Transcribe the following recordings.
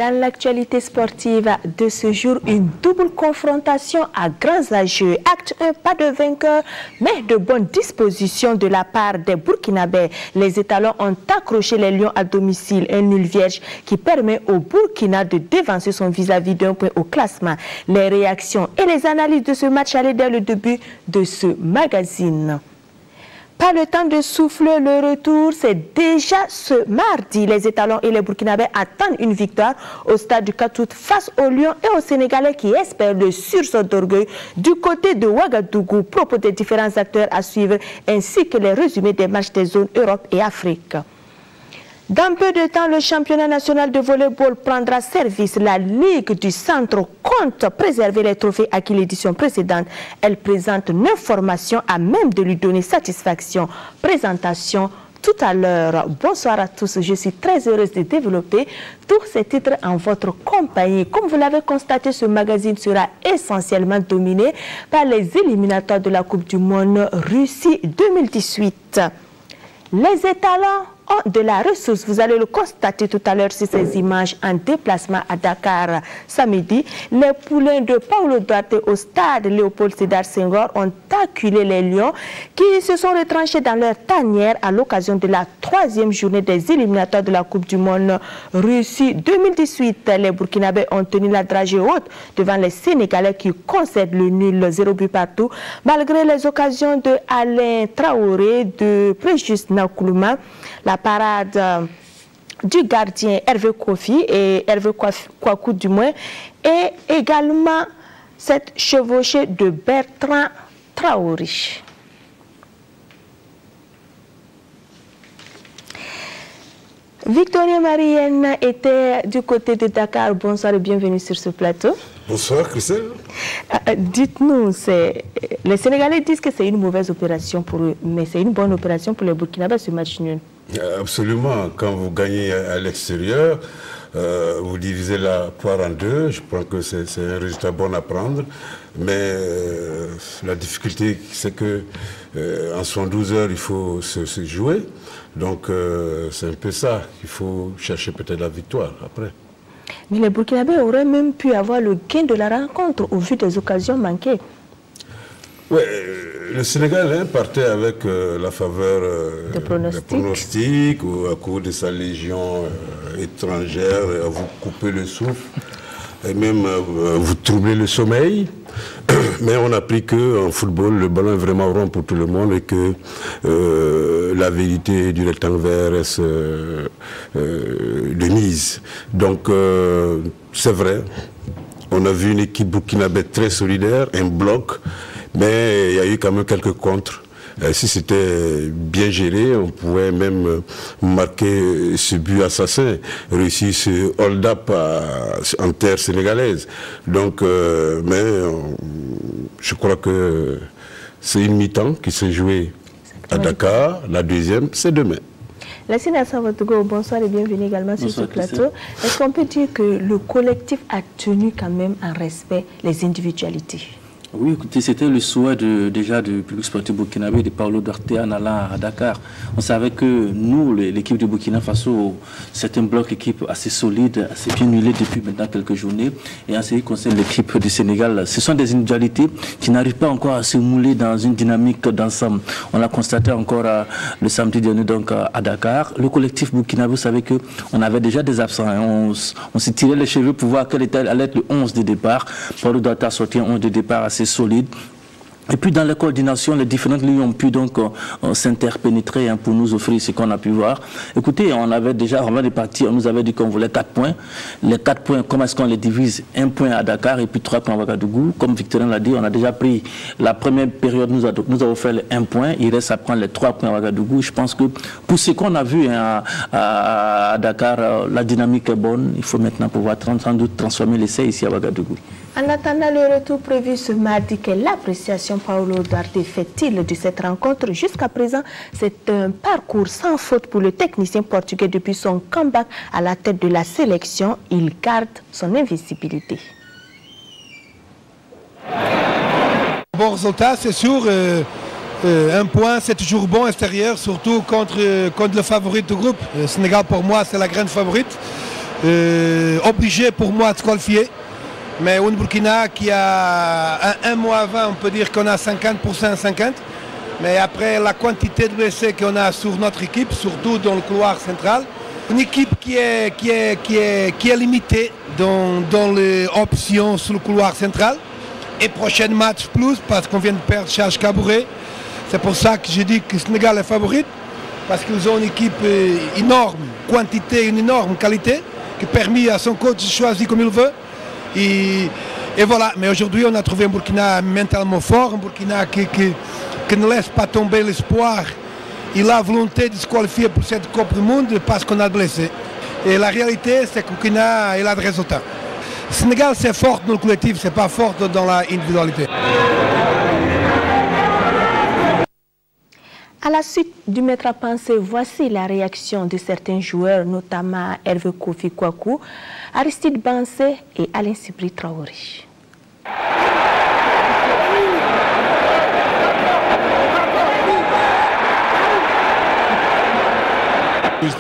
Dans l'actualité sportive de ce jour, une double confrontation à grands enjeux. Acte 1, pas de vainqueur, mais de bonnes dispositions de la part des Burkinabés. Les étalons ont accroché les Lions à domicile, un nul vierge qui permet au Burkina de dévancer son vis-à-vis d'un point au classement. Les réactions et les analyses de ce match allaient dès le début de ce magazine. Pas le temps de souffler, le retour, c'est déjà ce mardi. Les étalons et les Burkinabés attendent une victoire au stade du 4 août face aux Lions et aux Sénégalais qui espèrent le sursaut d'orgueil du côté de Ouagadougou. Propos des différents acteurs à suivre ainsi que les résumés des matchs des zones Europe et Afrique. Dans peu de temps, le championnat national de volleyball prendra service. La Ligue du Centre compte préserver les trophées acquis l'édition précédente. Elle présente 9 formations à même de lui donner satisfaction. Présentation tout à l'heure. Bonsoir à tous. Je suis très heureuse de développer tous ces titres en votre compagnie. Comme vous l'avez constaté, ce magazine sera essentiellement dominé par les éliminatoires de la Coupe du Monde Russie 2018. Les étalons ont de la ressource. Vous allez le constater tout à l'heure sur ces images en déplacement à Dakar. Samedi, les poulains de Paulo Duarte au stade Léopold Sédar Senghor ont acculé les Lions qui se sont retranchés dans leur tanière à l'occasion de la 3e journée des éliminatoires de la Coupe du Monde Russie 2018. Les Burkinabés ont tenu la dragée haute devant les Sénégalais qui concèdent le nul 0 but partout malgré les occasions de Alain Traoré, de Préjus Nakoulouma, la parade du gardien Hervé Kofi et Hervé Kwaku du moins, et également cette chevauchée de Bertrand Traoré. Victoria Marienne était du côté de Dakar. Bonsoir et bienvenue sur ce plateau. Bonsoir, Christelle. Dites-nous, les Sénégalais disent que c'est une mauvaise opération pour eux, mais c'est une bonne opération pour les Burkinabés, ce match nul. Absolument. Quand vous gagnez à l'extérieur, vous divisez la poire en deux. Je pense que c'est un résultat bon à prendre. Mais la difficulté, c'est que en 72 heures, il faut se jouer. Donc, c'est un peu ça. Il faut chercher peut-être la victoire après. Mais les Burkinabés auraient même pu avoir le gain de la rencontre au vu des occasions manquées. Oui, le Sénégal partait avec la faveur des pronostics ou à cause de sa légion étrangère, à vous couper le souffle et même vous troubler le sommeil. Mais on a appris qu'en football, le ballon est vraiment rond pour tout le monde et que la vérité du rectangle vert reste de mise. Donc, c'est vrai, on a vu une équipe burkinabé très solidaire, un bloc, mais il y a eu quand même quelques contres. Si c'était bien géré, on pouvait même marquer ce but assassin, réussir ce hold-up en terre sénégalaise. Donc, mais je crois que c'est une mi-temps qui s'est jouée à Dakar. La deuxième, c'est demain. Lassine Assavotogo, bonsoir et bienvenue également sur ce plateau. Est-ce qu'on peut dire que le collectif a tenu quand même en respect les individualités? Oui, écoutez, c'était le souhait déjà du public sportif burkinabé de Paulo Duarte en allant à Dakar. On savait que nous, l'équipe de Burkina Faso, c'est un bloc équipe assez solide, assez bien huilé depuis maintenant quelques journées. Et en ce qui concerne l'équipe du Sénégal, ce sont des individualités qui n'arrivent pas encore à se mouler dans une dynamique d'ensemble. On l'a constaté encore le samedi dernier donc à Dakar. Le collectif burkinabé, vous savez qu'on avait déjà des absents. Hein. On s'est tiré les cheveux pour voir quel allait être le 11 de départ. Paulo Duarte a sorti un 11 de départ assez solide. Et puis dans la coordination, les différentes lignes ont pu donc s'interpénétrer pour nous offrir ce qu'on a pu voir. Écoutez, on avait déjà, avant de partir, on nous avait dit qu'on voulait 4 points. Les 4 points, comment est-ce qu'on les divise? 1 point à Dakar et puis 3 points à Ouagadougou. Comme Victorien l'a dit, on a déjà pris la première période, nous avons fait les 1 point. Il reste à prendre les 3 points à Ouagadougou. Je pense que pour ce qu'on a vu à Dakar, la dynamique est bonne. Il faut maintenant pouvoir sans doute transformer l'essai ici à Ouagadougou. En attendant le retour prévu ce mardi, quelle appréciation Paulo Duarte fait-il de cette rencontre? Jusqu'à présent, c'est un parcours sans faute pour le technicien portugais depuis son comeback à la tête de la sélection. Il garde son invincibilité. Bon résultat, c'est sûr. 1 point, c'est toujours bon extérieur, surtout contre le favori du groupe. Le Sénégal, pour moi, c'est la grande favorite. obligé pour moi de se qualifier. Mais au Burkina qui a un mois avant, on peut dire qu'on a 50% 50%. Mais après la quantité de blessés qu'on a sur notre équipe, surtout dans le couloir central, une équipe qui est limitée dans les options sur le couloir central. Et prochain match plus parce qu'on vient de perdre Charles Cabouré. C'est pour ça que je dis que le Sénégal est favorite. Parce qu'ils ont une équipe énorme, quantité, une énorme qualité, qui permet à son coach de choisir comme il veut. Et voilà, mais aujourd'hui on a trouvé un Burkina mentalement fort, un Burkina qui ne laisse pas tomber l'espoir et la volonté de se qualifier pour cette Coupe du Monde parce qu'on a blessé. Et la réalité, c'est que le Burkina a des résultats. Le Sénégal, c'est fort dans le collectif, c'est pas fort dans l'individualité. À la suite du maître à penser, voici la réaction de certains joueurs, notamment Hervé Kofi Kouakou, Aristide Bansé et Alain Sibri Traoré.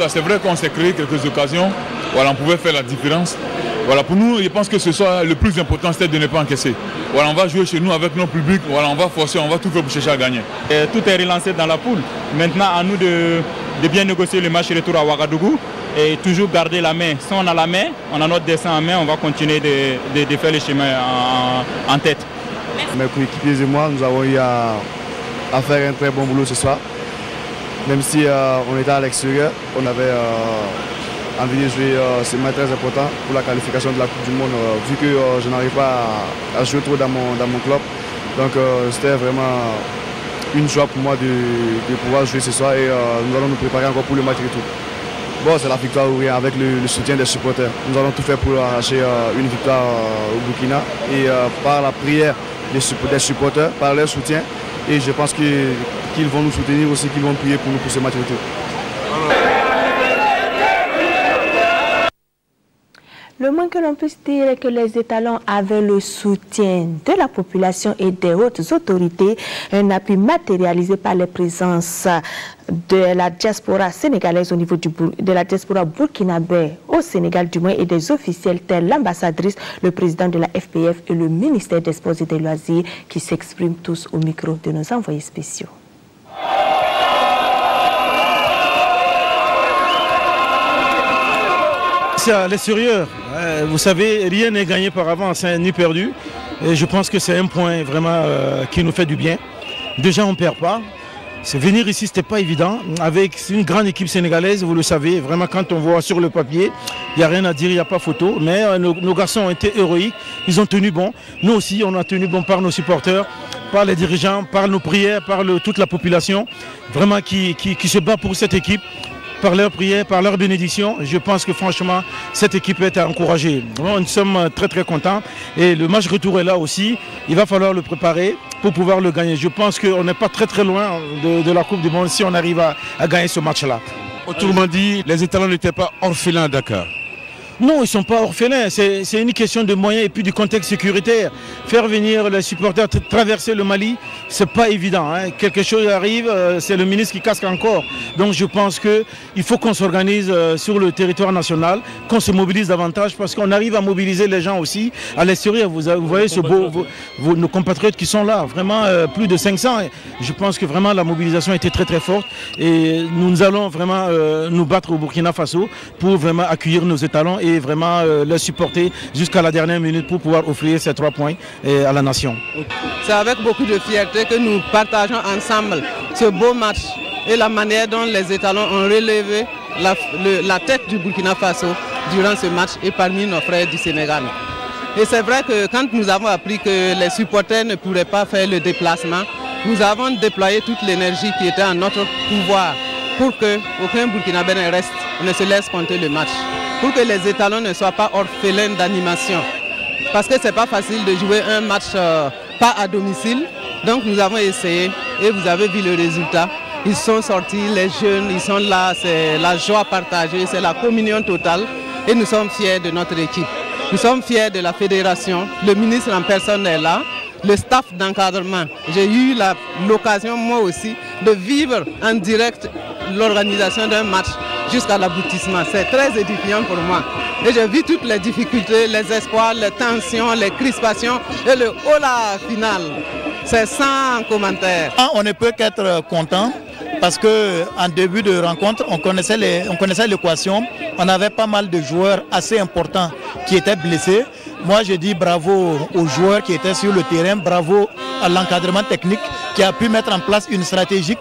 C'est vrai qu'on s'est créé quelques occasions, voilà, on pouvait faire la différence. Voilà, pour nous, je pense que ce soit le plus important, c'est de ne pas encaisser. Voilà, on va jouer chez nous avec nos publics, voilà, on va forcer, on va tout faire pour chercher à gagner. Et tout est relancé dans la poule. Maintenant, à nous de bien négocier le match retour à Ouagadougou et toujours garder la main. Si on a la main, on a notre dessin en main, on va continuer de faire les chemins en tête. Mes coéquipiers et moi, nous avons eu à faire un très bon boulot ce soir. Même si on était à l'extérieur, on avait envie de jouer ce match très important pour la qualification de la Coupe du Monde, vu que je n'arrive pas à jouer trop dans mon club. Donc c'était vraiment une joie pour moi de pouvoir jouer ce soir et nous allons nous préparer encore pour le match retour. Bon, c'est la victoire ou rien avec le soutien des supporters. Nous allons tout faire pour arracher une victoire au Burkina et par la prière des supporters, par leur soutien. Et je pense qu'ils vont nous soutenir aussi, qu'ils vont prier pour nous pour ce match retour. Le moins que l'on puisse dire est que les étalons avaient le soutien de la population et des hautes autorités, un appui matérialisé par les présences de la diaspora sénégalaise au niveau de la diaspora burkinabé au Sénégal du moins et des officiels tels l'ambassadrice, le président de la FPF et le ministère des Sports et des Loisirs qui s'expriment tous au micro de nos envoyés spéciaux. C'est à l'extérieur. Vous savez, rien n'est gagné par avance, ni perdu. Et je pense que c'est un point vraiment qui nous fait du bien. Déjà, on ne perd pas. Venir ici, ce n'était pas évident. Avec une grande équipe sénégalaise, vous le savez, vraiment quand on voit sur le papier, il n'y a rien à dire, il n'y a pas photo. Mais nos garçons ont été héroïques, ils ont tenu bon. Nous aussi, on a tenu bon par nos supporters, par les dirigeants, par nos prières, par toute la population, vraiment qui se bat pour cette équipe. Par leurs prières, par leurs bénédictions, je pense que franchement, cette équipe est à encourager. Nous sommes très très contents et le match retour est là aussi. Il va falloir le préparer pour pouvoir le gagner. Je pense qu'on n'est pas très très loin de la Coupe du Monde si on arrive à gagner ce match-là. Autrement dit, les étalons n'étaient pas orphelins à Dakar. Non, ils ne sont pas orphelins, c'est une question de moyens et puis du contexte sécuritaire. Faire venir les supporters traverser le Mali, ce n'est pas évident. Hein. Quelque chose arrive, c'est le ministre qui casque encore. Donc je pense qu'il faut qu'on s'organise sur le territoire national, qu'on se mobilise davantage parce qu'on arrive à mobiliser les gens aussi à l'extérieur. Vous voyez nos compatriotes qui sont là, vraiment plus de 500. Je pense que vraiment la mobilisation était très très forte et nous allons vraiment nous battre au Burkina Faso pour vraiment accueillir nos étalons et vraiment les supporter jusqu'à la dernière minute pour pouvoir offrir ces 3 points à la nation. C'est avec beaucoup de fierté que nous partageons ensemble ce beau match et la manière dont les étalons ont relevé la tête du Burkina Faso durant ce match et parmi nos frères du Sénégal. Et c'est vrai que quand nous avons appris que les supporters ne pourraient pas faire le déplacement, nous avons déployé toute l'énergie qui était en notre pouvoir pour qu'aucun Burkinabé ne se laisse compter le match. Pour que les étalons ne soient pas orphelins d'animation. Parce que ce n'est pas facile de jouer un match pas à domicile. Donc nous avons essayé et vous avez vu le résultat. Ils sont sortis, les jeunes, ils sont là, c'est la joie partagée, c'est la communion totale. Et nous sommes fiers de notre équipe. Nous sommes fiers de la fédération, le ministre en personne est là, le staff d'encadrement. J'ai eu l'occasion moi aussi de vivre en direct l'organisation d'un match. jusqu'à l'aboutissement. C'est très édifiant pour moi. Et je vis toutes les difficultés, les espoirs, les tensions, les crispations et le hola final. C'est sans commentaire. On ne peut qu'être content parce qu'en début de rencontre, on connaissait l'équation. On avait pas mal de joueurs assez importants qui étaient blessés. Moi, je dis bravo aux joueurs qui étaient sur le terrain, bravo à l'encadrement technique qui a pu mettre en place une stratégie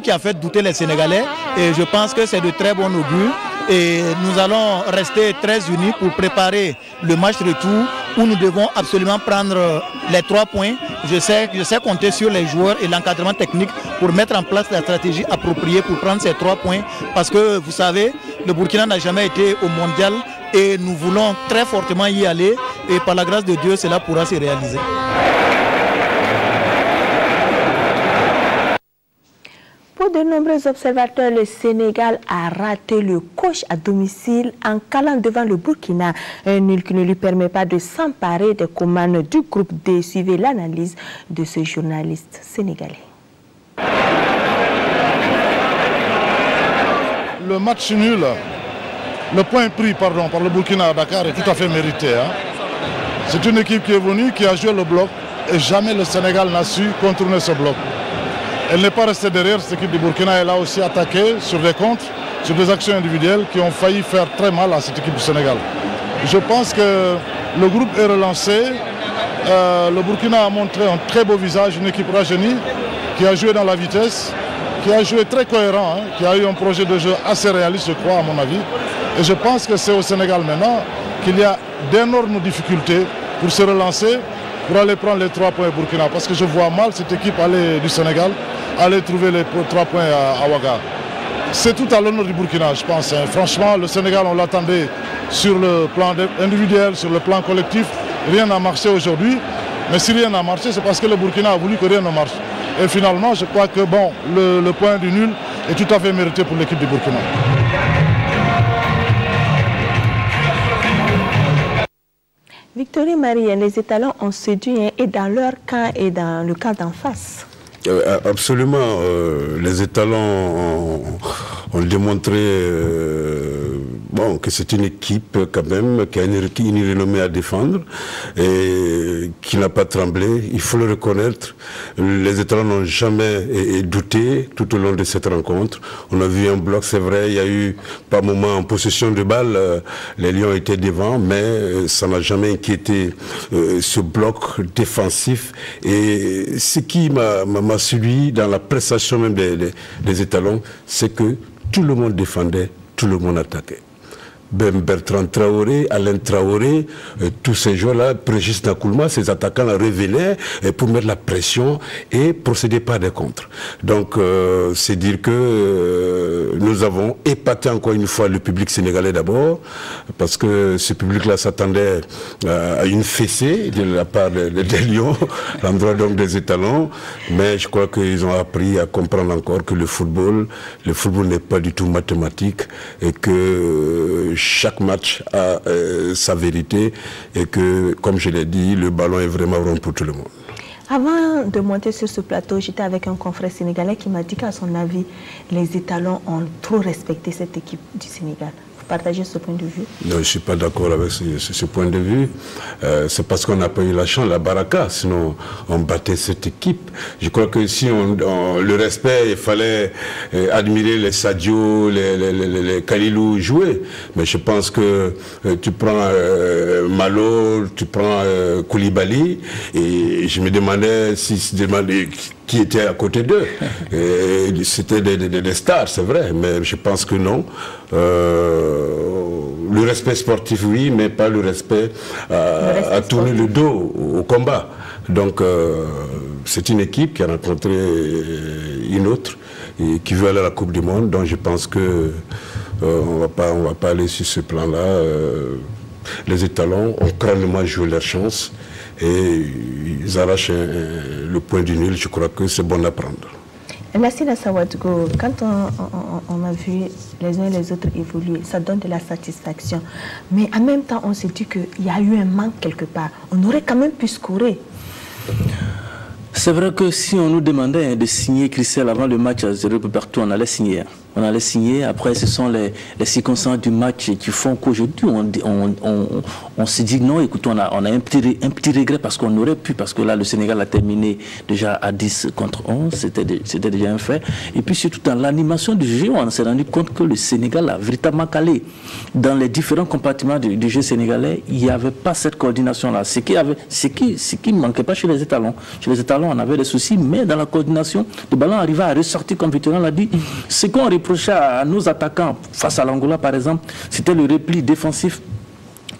qui a fait douter les Sénégalais. Et je pense que c'est de très bon augure. Et nous allons rester très unis pour préparer le match retour où nous devons absolument prendre les 3 points. Je sais compter sur les joueurs et l'encadrement technique pour mettre en place la stratégie appropriée pour prendre ces 3 points. Parce que vous savez, le Burkina n'a jamais été au mondial et nous voulons très fortement y aller. Et par la grâce de Dieu, cela pourra se réaliser. Pour de nombreux observateurs, le Sénégal a raté le coach à domicile en calant devant le Burkina. Un nul qui ne lui permet pas de s'emparer des commandes du groupe D. Suivez l'analyse de ce journaliste sénégalais. Le match nul, le point pris par le Burkina à Dakar est tout à fait mérité. C'est une équipe qui est venue, qui a joué le bloc et jamais le Sénégal n'a su contourner ce bloc. Elle n'est pas restée derrière, cette équipe du Burkina, elle a aussi attaqué sur des contres, sur des actions individuelles qui ont failli faire très mal à cette équipe du Sénégal. Je pense que le groupe est relancé. Le Burkina a montré un très beau visage, une équipe rajeunie qui a joué dans la vitesse, qui a joué très cohérent, qui a eu un projet de jeu assez réaliste, je crois, à mon avis. Et je pense que c'est au Sénégal maintenant qu'il y a d'énormes difficultés pour se relancer, pour aller prendre les 3 points au Burkina. Parce que je vois mal cette équipe du Sénégal aller trouver les 3 points à Ouaga. C'est tout à l'honneur du Burkina, je pense. Franchement, le Sénégal, on l'attendait sur le plan individuel, sur le plan collectif. Rien n'a marché aujourd'hui. Mais si rien n'a marché, c'est parce que le Burkina a voulu que rien ne marche. Et finalement, je crois que bon, le point du nul est tout à fait mérité pour l'équipe du Burkina. Victory Marie, les étalons ont séduit et dans leur camp et dans le camp d'en face. Absolument. Les étalons ont démontré que c'est une équipe quand même qui a une renommée à défendre et qui n'a pas tremblé. Il faut le reconnaître. Les étalons n'ont jamais douté tout au long de cette rencontre. On a vu un bloc, c'est vrai, il y a eu par moments en possession de balle, les Lions étaient devant, mais ça n'a jamais inquiété ce bloc défensif. Et ce qui m'a séduit dans la prestation même des étalons, c'est que tout le monde défendait, tout le monde attaquait. Bertrand Traoré, Alain Traoré, tous ces joueurs-là, Régis Nakoulma, ces attaquants-là revenaient pour mettre la pression et procéder par des contres. Donc, c'est dire que nous avons épaté encore une fois le public sénégalais d'abord, parce que ce public-là s'attendait à une fessée de la part des Lions, l'endroit donc des étalons, mais je crois qu'ils ont appris à comprendre encore que le football n'est pas du tout mathématique et que chaque match a sa vérité et que, comme je l'ai dit, le ballon est vraiment rond pour tout le monde. Avant de monter sur ce plateau, j'étais avec un confrère sénégalais qui m'a dit qu'à son avis, les étalons ont trop respecté cette équipe du Sénégal. Vous partagez ce point de vue? Non, je ne suis pas d'accord avec ce point de vue. C'est parce qu'on n'a pas eu la chance, la baraka, sinon on battait cette équipe. Je crois que si le respect, il fallait admirer les Sadio, les Kalilou jouer. Mais je pense que tu prends Malo, tu prends Koulibaly, et je me demandais qui était à côté d'eux. C'était des stars, c'est vrai, mais je pense que non. Le respect sportif, oui, mais pas le respect à tourner le dos au combat. Donc, c'est une équipe qui a rencontré une autre et qui veut aller à la Coupe du Monde. Donc, je pense que on va pas aller sur ce plan-là. Les étalons ont crânement joué leur chance et ils arrachent le point du nul. Je crois que c'est bon à prendre. Nassina Sawadgo, quand on a vu les uns et les autres évoluer, ça donne de la satisfaction. Mais en même temps, on s'est dit qu'il y a eu un manque quelque part. On aurait quand même pu scorer. C'est vrai que si on nous demandait de signer Christelle avant le match à 0 partout, on allait signer. On allait signer. Après, ce sont les circonstances du match qui font qu'aujourd'hui, on se dit non, écoute, on a un petit regret parce qu'on aurait pu, parce que là, le Sénégal a terminé déjà à 10 contre 11, c'était déjà un fait. Et puis surtout, dans l'animation du jeu, on s'est rendu compte que le Sénégal a véritablement calé. Dans les différents compartiments du jeu sénégalais, il n'y avait pas cette coordination-là. Ce qui ne manquait pas chez les étalons. Chez les étalons, on avait des soucis, mais dans la coordination, le ballon arrivait à ressortir, comme Victorien l'a dit. Ce qu'on reprochait à nos attaquants face à l'Angola, par exemple, c'était le repli défensif.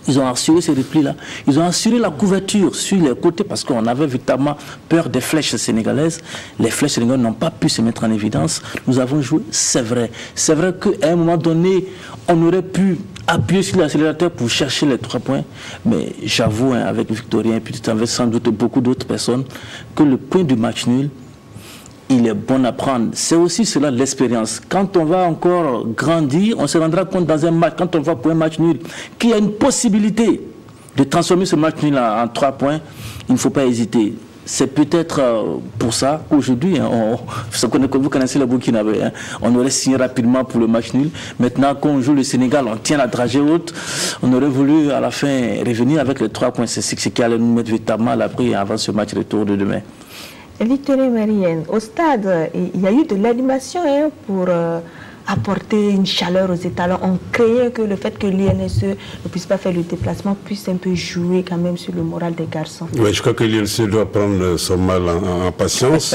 Ils ont assuré ces replis-là. Ils ont assuré la couverture sur les côtés parce qu'on avait véritablement peur des flèches sénégalaises. Les flèches sénégalaises n'ont pas pu se mettre en évidence. Nous avons joué, c'est vrai. C'est vrai qu'à un moment donné, on aurait pu appuyer sur l'accélérateur pour chercher les 3 points. Mais j'avoue, hein, avec Victorien et puis avec sans doute beaucoup d'autres personnes, que le point du match nul, il est bon à prendre. C'est aussi cela l'expérience. Quand on va encore grandir, on se rendra compte dans un match, quand on va pour un match nul, qu'il y a une possibilité de transformer ce match nul en 3 points. Il ne faut pas hésiter. C'est peut-être pour ça qu'aujourd'hui, hein, vous connaissez le Burkinabé, hein, on aurait signé rapidement pour le match nul. Maintenant, quand on joue le Sénégal, on tient la dragée haute. On aurait voulu à la fin revenir avec les 3 points. C'est ce qui allait nous mettre véritablement à l'abri avant ce match retour de demain. Victorien Marienne, au stade, il y a eu de l'animation pour apporter une chaleur aux étalons. On craignait que le fait que l'INSE ne puisse pas faire le déplacement puisse un peu jouer quand même sur le moral des garçons. Oui, je crois que l'INSE doit prendre son mal en patience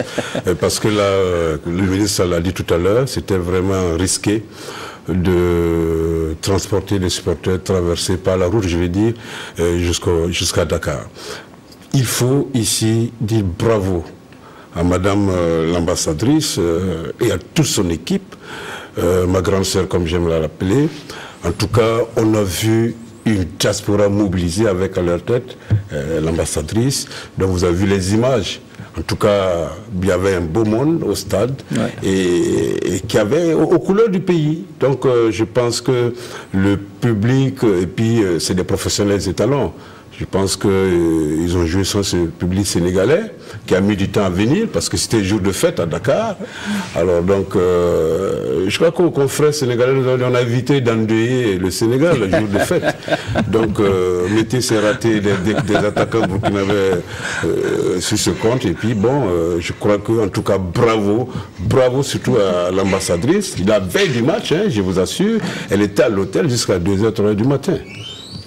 parce que là, le ministre l'a dit tout à l'heure, c'était vraiment risqué de transporter les supporters traversés par la route, je vais dire, jusqu'à Dakar. Il faut ici dire bravo à Madame l'ambassadrice et à toute son équipe, ma grande sœur comme j'aime la rappeler. En tout cas, on a vu une diaspora mobilisée avec à leur tête l'ambassadrice. Donc vous avez vu les images. En tout cas, il y avait un beau monde au stade et qui avait aux couleurs du pays. Donc je pense que le public, et puis c'est des professionnels étalons. Je pense qu'ils ont joué sans ce public sénégalais qui a mis du temps à venir parce que c'était jour de fête à Dakar. Alors donc, je crois qu'aux confrères sénégalais, on a évité d'endeuiller le Sénégal le jour de fête. Donc, mettez ces ratés des attaquants burkinabés sur ce compte. Et puis bon, je crois que en tout cas, bravo surtout à l'ambassadrice. La veille du match, hein, je vous assure, elle était à l'hôtel jusqu'à 2h, 3h du matin.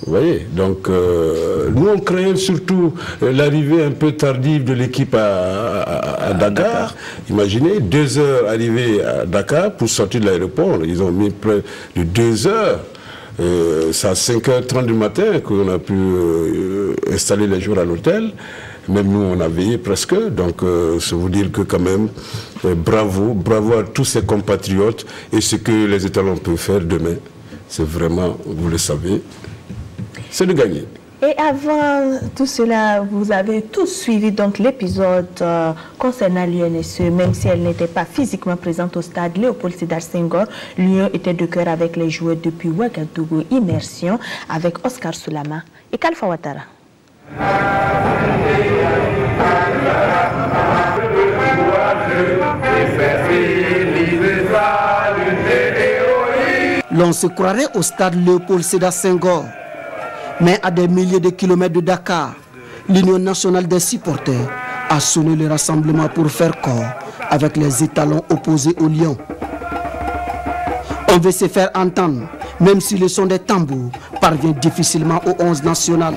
Vous voyez, donc nous on craignait surtout l'arrivée un peu tardive de l'équipe à Dakar. Imaginez, 2 heures arrivée à Dakar pour sortir de l'aéroport. Ils ont mis près de 2 heures. C'est à 5h30 du matin qu'on a pu installer les jours à l'hôtel. Même nous, on a veillé presque. Donc, c'est vous dire que quand même, bravo à tous ces compatriotes. Et ce que les étalons peuvent faire demain, c'est vraiment, vous le savez, c'est de gagner. Et avant tout cela, vous avez tous suivi donc l'épisode concernant l'UNSE, même si elle n'était pas physiquement présente au stade Léopold Sédar Senghor. L'Union était de cœur avec les joueurs depuis Ouagadougou. Immersion avec Oscar Soulama et Kalfa Ouattara. L'on se croirait au stade Léopold Sédar Senghor. Mais à des milliers de kilomètres de Dakar, l'Union nationale des supporters a sonné le rassemblement pour faire corps avec les étalons opposés aux Lions. On veut se faire entendre, même si le son des tambours parvient difficilement au 11 national.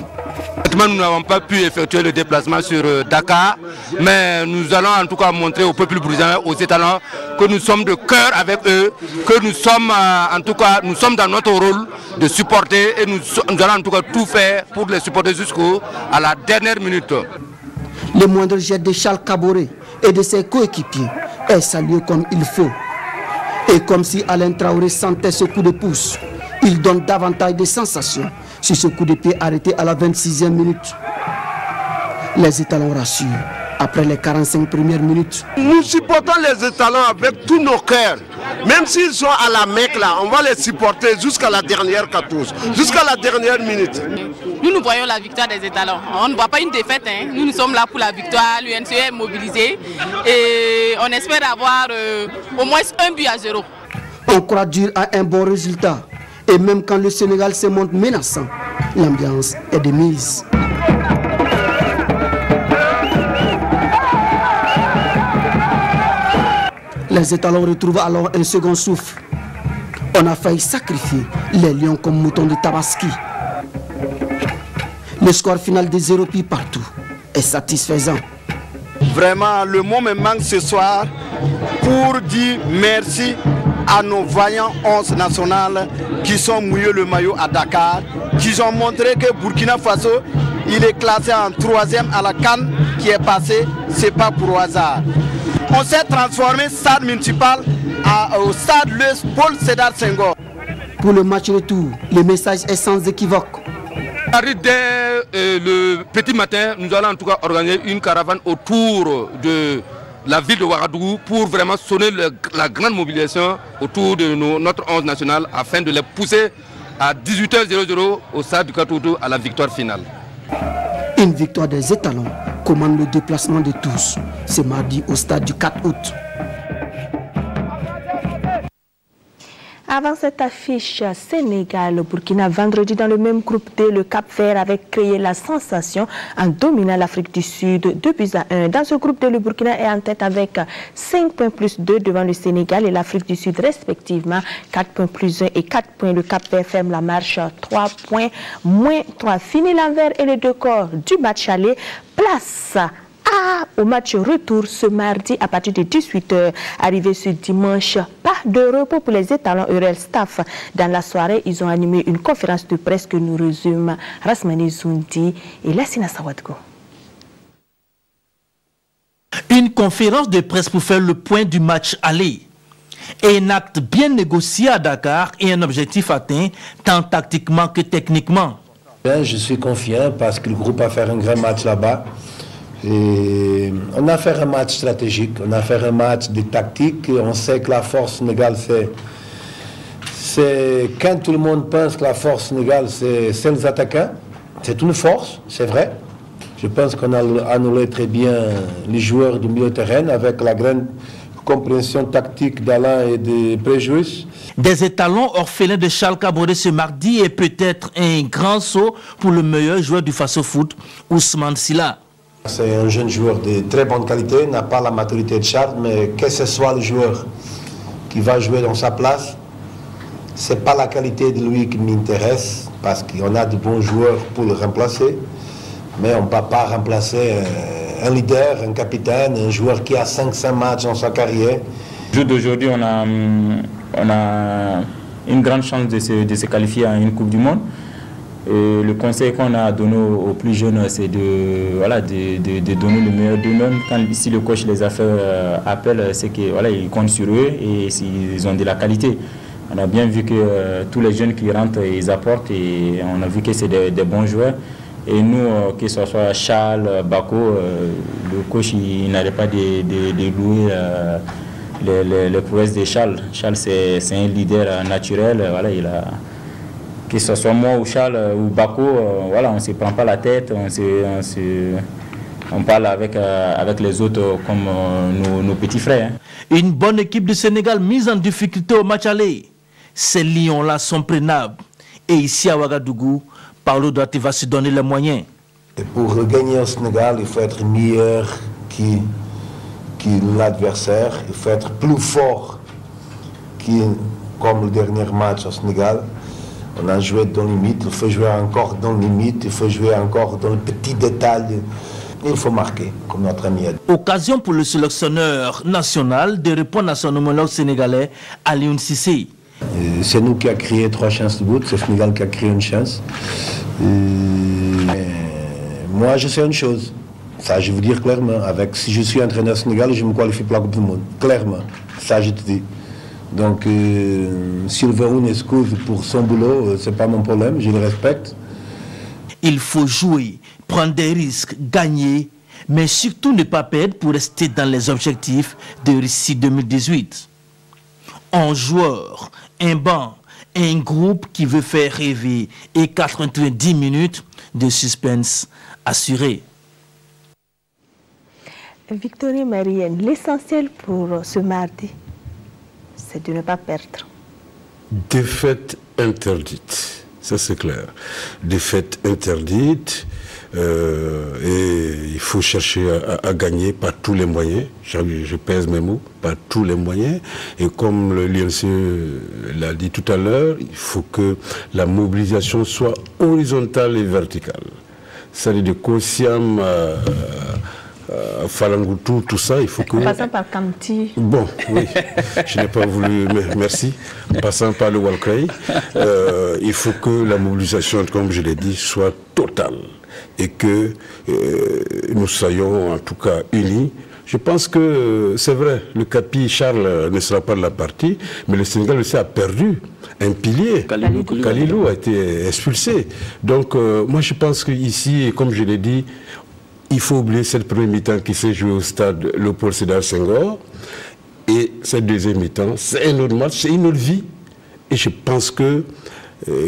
Nous n'avons pas pu effectuer le déplacement sur Dakar, mais nous allons en tout cas montrer au peuple burkinabé, aux étalons, que nous sommes de cœur avec eux, que nous sommes en tout cas, nous sommes dans notre rôle de supporter et nous allons en tout cas tout faire pour les supporter jusqu'à la dernière minute. Le moindre jet de Charles Kaboré et de ses coéquipiers est salué comme il faut. Et comme si Alain Traoré sentait ce coup de pouce, il donne davantage de sensations sur ce coup de pied arrêté à la 26e minute. Les étalons rassurent. Après les 45 premières minutes. Nous supportons les étalons avec tous nos cœurs. Même s'ils sont à la Mecque là, on va les supporter jusqu'à la dernière 14, jusqu'à la dernière minute. Nous voyons la victoire des étalons. On ne voit pas une défaite. Hein. Nous sommes là pour la victoire. L'UNCE est mobilisée et on espère avoir au moins 1-0. On croit dur à un bon résultat. Et même quand le Sénégal se montre menaçant, l'ambiance est de mise. Les étalons retrouvent alors un second souffle. On a failli sacrifier les lions comme moutons de Tabaski. Le score final de 0 pi partout est satisfaisant. Vraiment, le mot me manque ce soir pour dire merci à nos vaillants 11 nationales qui sont mouillés le maillot à Dakar, qui ont montré que Burkina Faso, il est classé en 3e à la CAN qui est passé, c'est pas pour hasard. On s'est transformé stade municipal au stade Louis Paul Sédar Senghor. Pour le match retour, le message est sans équivoque. Dès le petit matin, nous allons en tout cas organiser une caravane autour de la ville de Ouagadougou pour vraiment sonner la grande mobilisation autour de notre 11 national afin de les pousser à 18h00 au stade du Katoutou à la victoire finale. Une victoire des étalons commande le déplacement de tous ce mardi au stade du 4 août. Avant cette affiche, Sénégal-Burkina, vendredi dans le même groupe D, le Cap-Vert avait créé la sensation en dominant l'Afrique du Sud 2-1. Dans ce groupe D, le Burkina est en tête avec 5 points plus 2 devant le Sénégal et l'Afrique du Sud respectivement 4 points plus 1 et 4 points. Le Cap-Vert ferme la marche 3 points moins 3. Fini l'envers et le décor du match aller. Place au match retour ce mardi à partir de 18h. Arrivé ce dimanche, pas de repos pour les étalons Urel Staff. Dans la soirée, ils ont animé une conférence de presse que nous résume Rasmani Zoundi et Lassina Sawadgo. Une conférence de presse pour faire le point du match aller. Et un acte bien négocié à Dakar et un objectif atteint tant tactiquement que techniquement. Je suis confiant parce que le groupe a fait un grand match là-bas. Et on a fait un match stratégique, on a fait un match de tactique. On sait que la force sénégale, c'est quand tout le monde pense que la force sénégale, c'est les attaquants. C'est une force, c'est vrai. Je pense qu'on a annulé très bien les joueurs du milieu de terrain avec la grande compréhension tactique d'Alain et de Préjudice. Des étalons orphelins de Charles Caboret ce mardi et peut-être un grand saut pour le meilleur joueur du Faso Foot, Ousmane Silla. C'est un jeune joueur de très bonne qualité, n'a pas la maturité de Charles, mais que ce soit le joueur qui va jouer dans sa place, ce n'est pas la qualité de lui qui m'intéresse, parce qu'on a de bons joueurs pour le remplacer, mais on ne peut pas remplacer un leader, un capitaine, un joueur qui a 500 matchs dans sa carrière. Le jour d'aujourd'hui, on a une grande chance de se qualifier à une Coupe du Monde. Et le conseil qu'on a donné aux plus jeunes, c'est de donner le meilleur d'eux-mêmes. Si le coach les affaires appelle, c'est qu'ils comptent sur eux et s'ils ont de la qualité. On a bien vu que tous les jeunes qui rentrent, ils apportent et on a vu que c'est des bons joueurs. Et nous, que ce soit Charles, Bako, le coach, il n'arrête pas de louer les prouesses de Charles. Charles, c'est un leader naturel. Il a... Que ce soit moi ou Charles ou Bako, on ne se prend pas la tête, on parle avec les autres comme nos petits frères. Une bonne équipe du Sénégal mise en difficulté au match aller. Ces lions-là sont prenables. Et ici à Ouagadougou, Paulo Duarte va se donner les moyens. Et pour gagner au Sénégal, il faut être meilleur que l'adversaire, il faut être plus fort comme le dernier match au Sénégal. On a joué dans les limites, il faut jouer encore dans les limites, il faut jouer encore dans les petits détails. Il faut marquer, comme notre ami a dit. Occasion pour le sélectionneur national de répondre à son homologue sénégalais, Alioune Cissé. C'est nous qui avons créé 3 chances de but, c'est le Sénégal qui a créé une chance. Moi, je sais une chose, ça je veux dire clairement, si je suis entraîneur sénégalais, je me qualifie pour la Coupe du Monde, clairement, ça je te dis. Donc, s'il veut une excuse pour son boulot, ce n'est pas mon problème, je le respecte. Il faut jouer, prendre des risques, gagner mais surtout ne pas perdre pour rester dans les objectifs de Russie 2018. 11 joueurs, un banc, un groupe qui veut faire rêver et 90 minutes de suspense assuré. Victorine Marienne, l'essentiel pour ce mardi, c'est de ne pas perdre. Défaite interdite, ça c'est clair. Défaite interdite, et il faut chercher à gagner par tous les moyens. Je pèse mes mots, par tous les moyens. Et comme l'INC l'a dit tout à l'heure, il faut que la mobilisation soit horizontale et verticale. C'est-à-dire de Kosiam Falangoutou, tout ça, il faut que... En passant par Kamti. Bon, oui, je n'ai pas voulu, merci. En passant par le Walkrey, il faut que la mobilisation, comme je l'ai dit, soit totale et que nous soyons en tout cas unis. Je pense que c'est vrai, le capi Charles ne sera pas de la partie, mais le Sénégal aussi a perdu un pilier. Kalilou a été expulsé. Donc moi je pense qu'ici, comme je l'ai dit, il faut oublier cette première mi-temps qui s'est jouée au stade Léopold Sédar Senghor. Et cette deuxième mi-temps, c'est un autre match, c'est une autre vie. Et je pense que,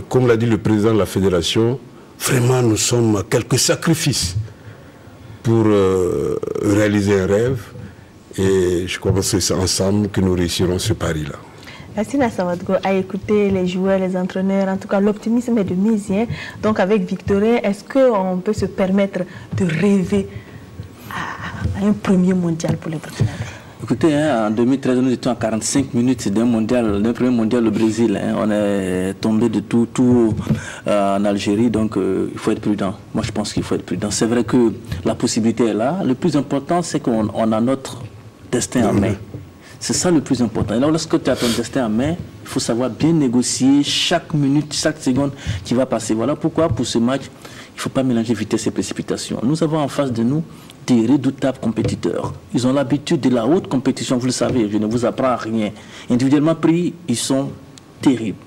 comme l'a dit le président de la fédération, vraiment nous sommes à quelques sacrifices pour réaliser un rêve. Et je crois que c'est ensemble que nous réussirons ce pari-là. Yassine Sawadgo a écouté les joueurs, les entraîneurs, en tout cas l'optimisme est de mise. Donc avec Victorien, est-ce qu'on peut se permettre de rêver à un premier mondial pour les Burkinabés? Écoutez, en 2013, nous étions à 45 minutes d'un premier mondial au Brésil. On est tombé de tout en Algérie, donc il faut être prudent. Moi, je pense qu'il faut être prudent. C'est vrai que la possibilité est là. Le plus important, c'est qu'on a notre destin en main. C'est ça le plus important. Et alors, lorsque tu as ton destin en main, il faut savoir bien négocier chaque minute, chaque seconde qui va passer. Voilà pourquoi, pour ce match, il ne faut pas mélanger vitesse et précipitation. Nous avons en face de nous des redoutables compétiteurs. Ils ont l'habitude de la haute compétition, vous le savez, je ne vous apprends rien. Individuellement pris, ils sont terribles.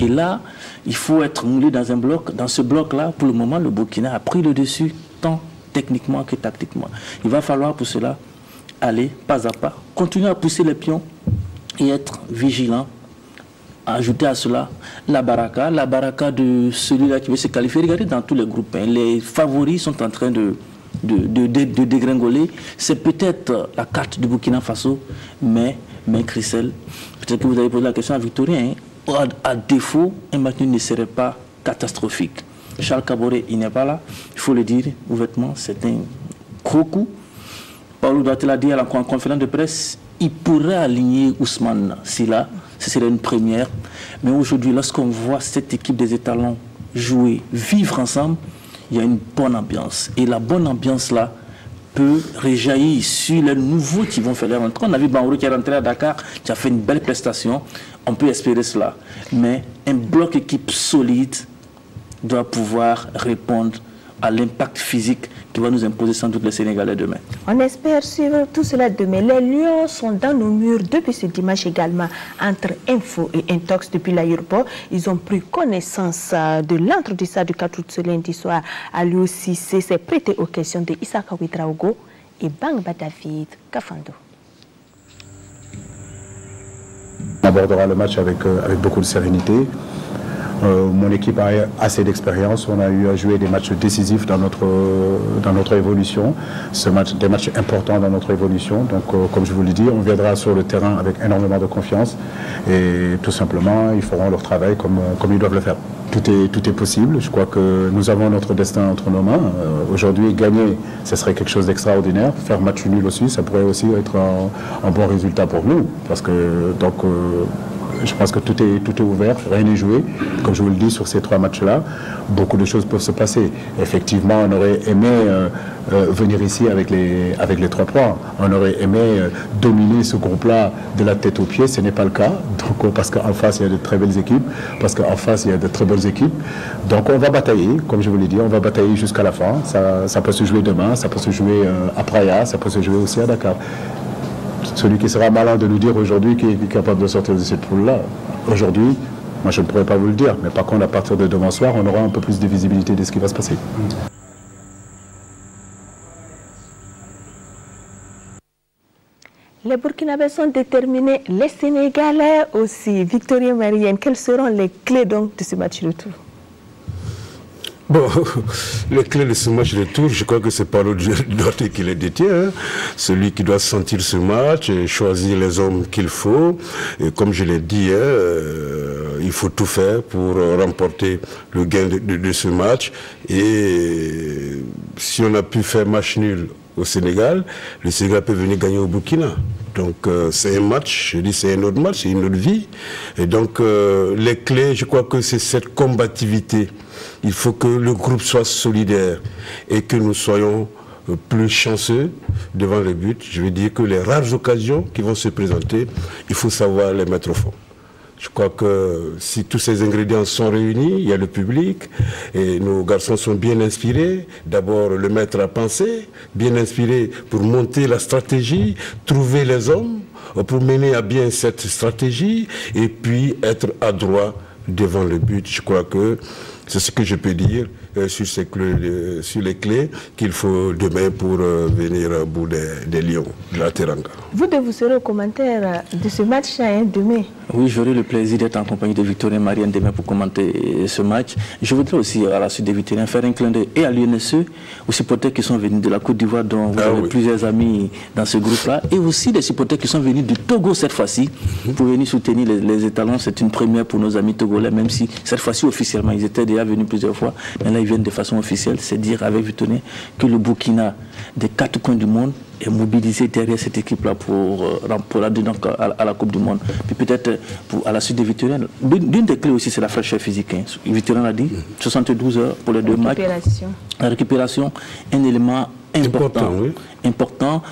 Et là, il faut être moulé dans un bloc. Dans ce bloc-là, pour le moment, le Burkina a pris le dessus, tant techniquement que tactiquement. Il va falloir pour cela aller pas à pas, continuer à pousser les pions et être vigilant. Ajouter à cela la baraka de celui-là qui veut se qualifier. Regardez dans tous les groupes, les favoris sont en train de dégringoler. C'est peut-être la carte du Burkina Faso, mais Christelle, peut-être que vous avez posé la question à Victorien, à défaut, un match ne serait pas catastrophique. Charles Caboret, il n'est pas là, il faut le dire ouvertement, c'est un gros coup. Paulo Duarte l'a dit à la conférence de presse, il pourrait aligner Ousmane Silla, ce serait une première. Mais aujourd'hui, lorsqu'on voit cette équipe des étalons jouer, vivre ensemble, il y a une bonne ambiance. Et la bonne ambiance là peut réjaillir sur les nouveaux qui vont faire leur entrée. On a vu Bangourou qui est rentré à Dakar, qui a fait une belle prestation. On peut espérer cela. Mais un bloc équipe solide doit pouvoir répondre à l'impact physique qui va nous imposer sans doute les Sénégalais demain. On espère suivre tout cela demain. Les Lions sont dans nos murs depuis ce dimanche également. Entre Info et Intox depuis l'aéroport, ils ont pris connaissance de l'entretien du 4 août ce lundi soir. À lui aussi, c'est prêté aux questions de Issaka Ouedraogo et Bangba David Kafando. On abordera le match avec beaucoup de sérénité. Mon équipe a assez d'expérience, on a eu à jouer des matchs décisifs dans notre évolution, des matchs importants dans notre évolution. Donc comme je vous l'ai dit, on viendra sur le terrain avec énormément de confiance et tout simplement ils feront leur travail comme ils doivent le faire. Tout est possible, je crois que nous avons notre destin entre nos mains. Aujourd'hui, gagner, ce serait quelque chose d'extraordinaire. Faire match nul aussi, ça pourrait aussi être un bon résultat pour nous. Parce que je pense que tout est ouvert, rien n'est joué. Comme je vous le dis, sur ces 3 matchs-là, beaucoup de choses peuvent se passer. Effectivement, on aurait aimé venir ici avec les 3 points. On aurait aimé dominer ce groupe-là de la tête aux pieds. Ce n'est pas le cas. Donc, parce qu'en face, il y a de très belles équipes. Parce qu'en face, il y a de très bonnes équipes. Donc, on va batailler, comme je vous l'ai dit, on va batailler jusqu'à la fin. Ça peut se jouer demain, ça peut se jouer à Praia, ça peut se jouer aussi à Dakar. Celui qui sera malin de nous dire aujourd'hui qui est capable de sortir de cette poule-là, aujourd'hui, moi je ne pourrais pas vous le dire, mais par contre à partir de demain soir, on aura un peu plus de visibilité de ce qui va se passer. Les Burkinabés sont déterminés, les Sénégalais aussi. Victorien Marienne, quelles seront les clés donc de ce match retour? Bon, les clés de ce match retour, je crois que c'est Paulo Duarte qui les détient. Hein. Celui qui doit sentir ce match et choisir les hommes qu'il faut. Et comme je l'ai dit, il faut tout faire pour remporter le gain de ce match. Et si on a pu faire match nul au Sénégal, le Sénégal peut venir gagner au Burkina. Donc c'est un match, je dis c'est un autre match, c'est une autre vie. Et donc les clés, je crois que c'est cette combativité. Il faut que le groupe soit solidaire et que nous soyons plus chanceux devant le but. Je veux dire que les rares occasions qui vont se présenter, il faut savoir les mettre au fond. Je crois que si tous ces ingrédients sont réunis, il y a le public et nos garçons sont bien inspirés. D'abord le maître à penser, bien inspirés pour monter la stratégie, trouver les hommes pour mener à bien cette stratégie et puis être adroit devant le but. Je crois que c'est ce que je peux dire sur les clés qu'il faut demain pour venir à bout des Lions de la Teranga. Vous serez au commentaire de ce match demain. Oui, j'aurai le plaisir d'être en compagnie de Victorien Marienne demain pour commenter ce match. Je voudrais aussi, à la suite de Victorien, faire un clin d'œil et à l'UNSE, aux supporters qui sont venus de la Côte d'Ivoire, dont vous avez plusieurs amis dans ce groupe-là, et aussi des supporters qui sont venus du Togo cette fois-ci, pour venir soutenir les étalons. C'est une première pour nos amis togolais, même si cette fois-ci officiellement, ils étaient déjà venus plusieurs fois, mais là ils viennent de façon officielle. C'est dire avec Victorien que le Burkina, des 4 coins du monde, est mobilisé derrière cette équipe-là pour aller à la Coupe du Monde. Puis peut-être à la suite de Victorien, l'une des clés aussi c'est la fraîcheur physique. Hein. Victorien l'a dit, 72 heures pour les deux matchs. La récupération, un élément important.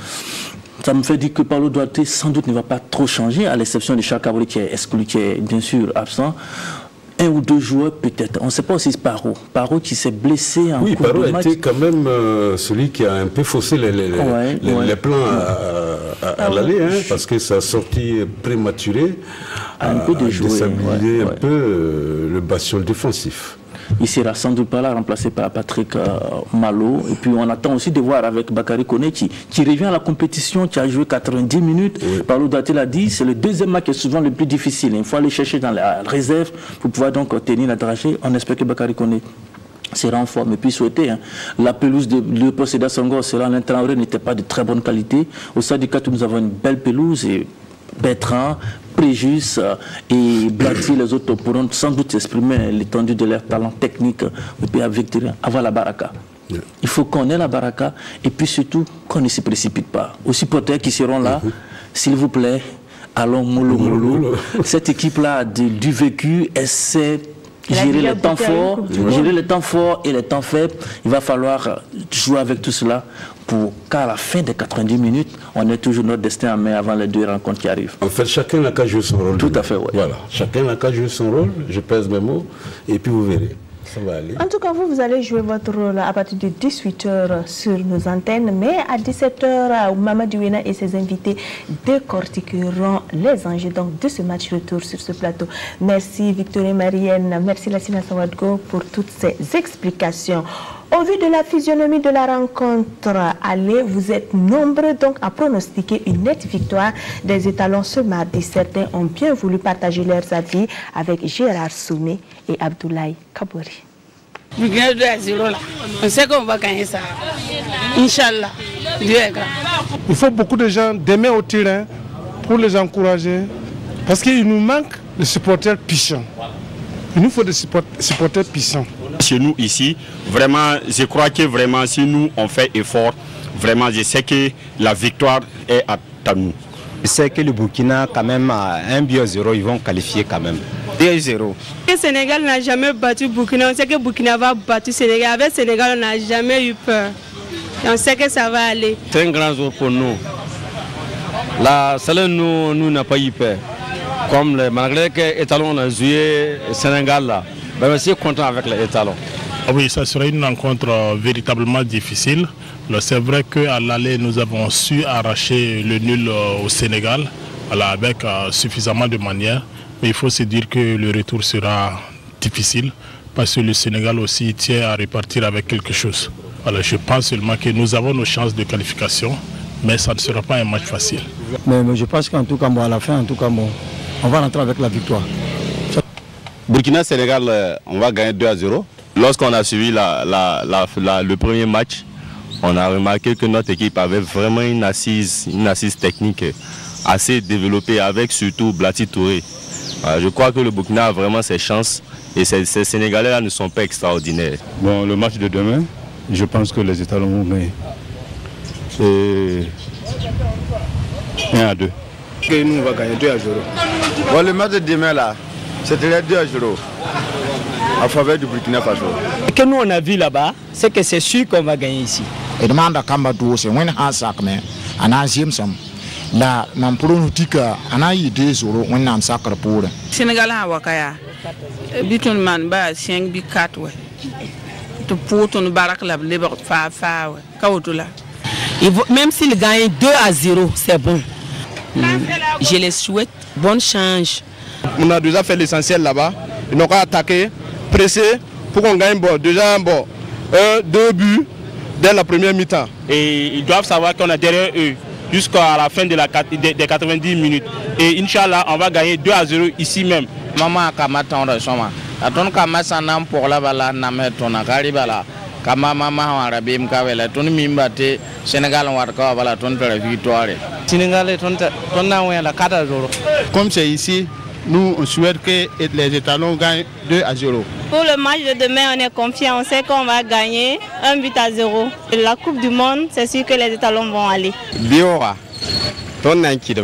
Ça me fait dire que Paulo Duarte sans doute ne va pas trop changer, à l'exception de Charles Caboret qui est exclu, qui est bien sûr absent. 1 ou 2 joueurs peut-être. On ne sait pas aussi Paro. Paro qui s'est blessé en cours de match. Oui, Paro a été quand même celui qui a un peu faussé les plans à l'aller, hein, parce que sa sortie prématurée a déstabilisé un peu le bastion défensif. Il sera sans doute pas là, remplacé par Patrick Malo. Et puis on attend aussi de voir avec Bakary Koné qui revient à la compétition, qui a joué 90 minutes. Oui. Paulo Duarte l'a dit, c'est le deuxième match qui est souvent le plus difficile. Il faut aller chercher dans la réserve pour pouvoir donc tenir la dragée. On espère que Bakary Koné sera en forme. Et puis souhaiter, hein, la pelouse de Léopold Sédar Senghor, Céline Traoré n'était pas de très bonne qualité. Au stade du 4, nous avons une belle pelouse et Bertrand, Préjus et Blati, les autres pourront sans doute exprimer l'étendue de leur talent technique et puis avec avoir la baraka. Il faut qu'on ait la baraka et puis surtout qu'on ne se précipite pas. Aux supporters qui seront là, s'il vous plaît, allons mollo. Cette équipe-là du vécu essaie gérer les temps forts, et les temps faibles. Il va falloir jouer avec tout cela pour qu'à la fin des 90 minutes, on ait toujours notre destin en main avant les 2 rencontres qui arrivent. En fait, chacun n'a qu'à jouer son rôle. Tout à fait, oui. Voilà, chacun n'a qu'à jouer son rôle, je pèse mes mots, et puis vous verrez. Ça va aller. En tout cas, vous allez jouer votre rôle à partir de 18h sur nos antennes, mais à 17h, Mamadou Wena et ses invités décortiqueront les enjeux donc, de ce match retour sur ce plateau. Merci Victorien Marienne, merci Lassina Sawadgo pour toutes ces explications. Au vu de la physionomie de la rencontre aller, vous êtes nombreux donc à pronostiquer une nette victoire des étalons ce mardi. Certains ont bien voulu partager leurs avis avec Gérard Souné et Abdoulaye Kabouri. On sait qu'on va gagner ça. Inch'Allah. Dieu est grand. Il faut beaucoup de gens d'aimer au terrain pour les encourager parce qu'il nous manque de supporters puissants. Il nous faut des supporters puissants. Chez nous ici, vraiment, je crois que vraiment si nous on fait effort, vraiment je sais que la victoire est à nous. Je sais que le Burkina quand même à 1-0, ils vont qualifier quand même. 2-0. Le Sénégal n'a jamais battu Burkina, on sait que Burkina va battre le Sénégal. Avec le Sénégal, on n'a jamais eu peur. Et on sait que ça va aller. C'est un grand jour pour nous. La salle nous n'a pas eu peur. Comme malgré que les étalons ont joué au Sénégal là. Mais je suis content avec les étalons. Oui, ça serait une rencontre véritablement difficile. C'est vrai qu'à l'aller, nous avons su arracher le nul au Sénégal avec suffisamment de manières. Mais il faut se dire que le retour sera difficile parce que le Sénégal aussi tient à repartir avec quelque chose. Je pense seulement que nous avons nos chances de qualification, mais ça ne sera pas un match facile. Mais je pense qu'en tout cas, à la fin, en tout cas, on va rentrer avec la victoire. Burkina-Sénégal, on va gagner 2-0. Lorsqu'on a suivi le premier match, on a remarqué que notre équipe avait vraiment une assise technique assez développée, avec surtout Blati Touré. Je crois que le Burkina a vraiment ses chances et ces Sénégalais-là ne sont pas extraordinaires. Bon, le match de demain, je pense que les États vont gagner. C'est 1-2. Et nous, on va gagner 2-0. Bon, le match de demain, là, c'était 2-0 en faveur du Burkina Faso. Ce que nous, on a vu là-bas, c'est que c'est sûr qu'on va gagner ici. Et demande à Kambadou, c'est un sac, mais en Asie, là, on peut nous dire qu'on a eu 2-0, on a un sac pour. Sénégal a wakaya. Biton man ba 5 bi 4 ouais. To poton barak la libre fa ouais. Kaotola. Même s'ils gagnent 2-0, c'est bon. Je les souhaite bonne chance. On a déjà fait l'essentiel là-bas. Ils n'ont qu'à attaquer, presser pour qu'on gagne déjà 2 buts dès la première mi-temps. Et ils doivent savoir qu'on est derrière eux jusqu'à la fin des 90 minutes. Et Inch'Allah, on va gagner 2-0 ici même. Maman Kamata Soma. Aton Kamasa Nam pour la bala Nametona Karibala. Kama Mama Arabim Kavela, Ton Mimbate, Sénégal Warka, Vala Ton victoire. Sénégal est la 4-0. Comme c'est ici, nous on souhaite que les étalons gagnent 2-0. Pour le match de demain, on est confiant, on sait qu'on va gagner 1-0. La Coupe du Monde, c'est sûr que les étalons vont aller. Biora, ton inquiet de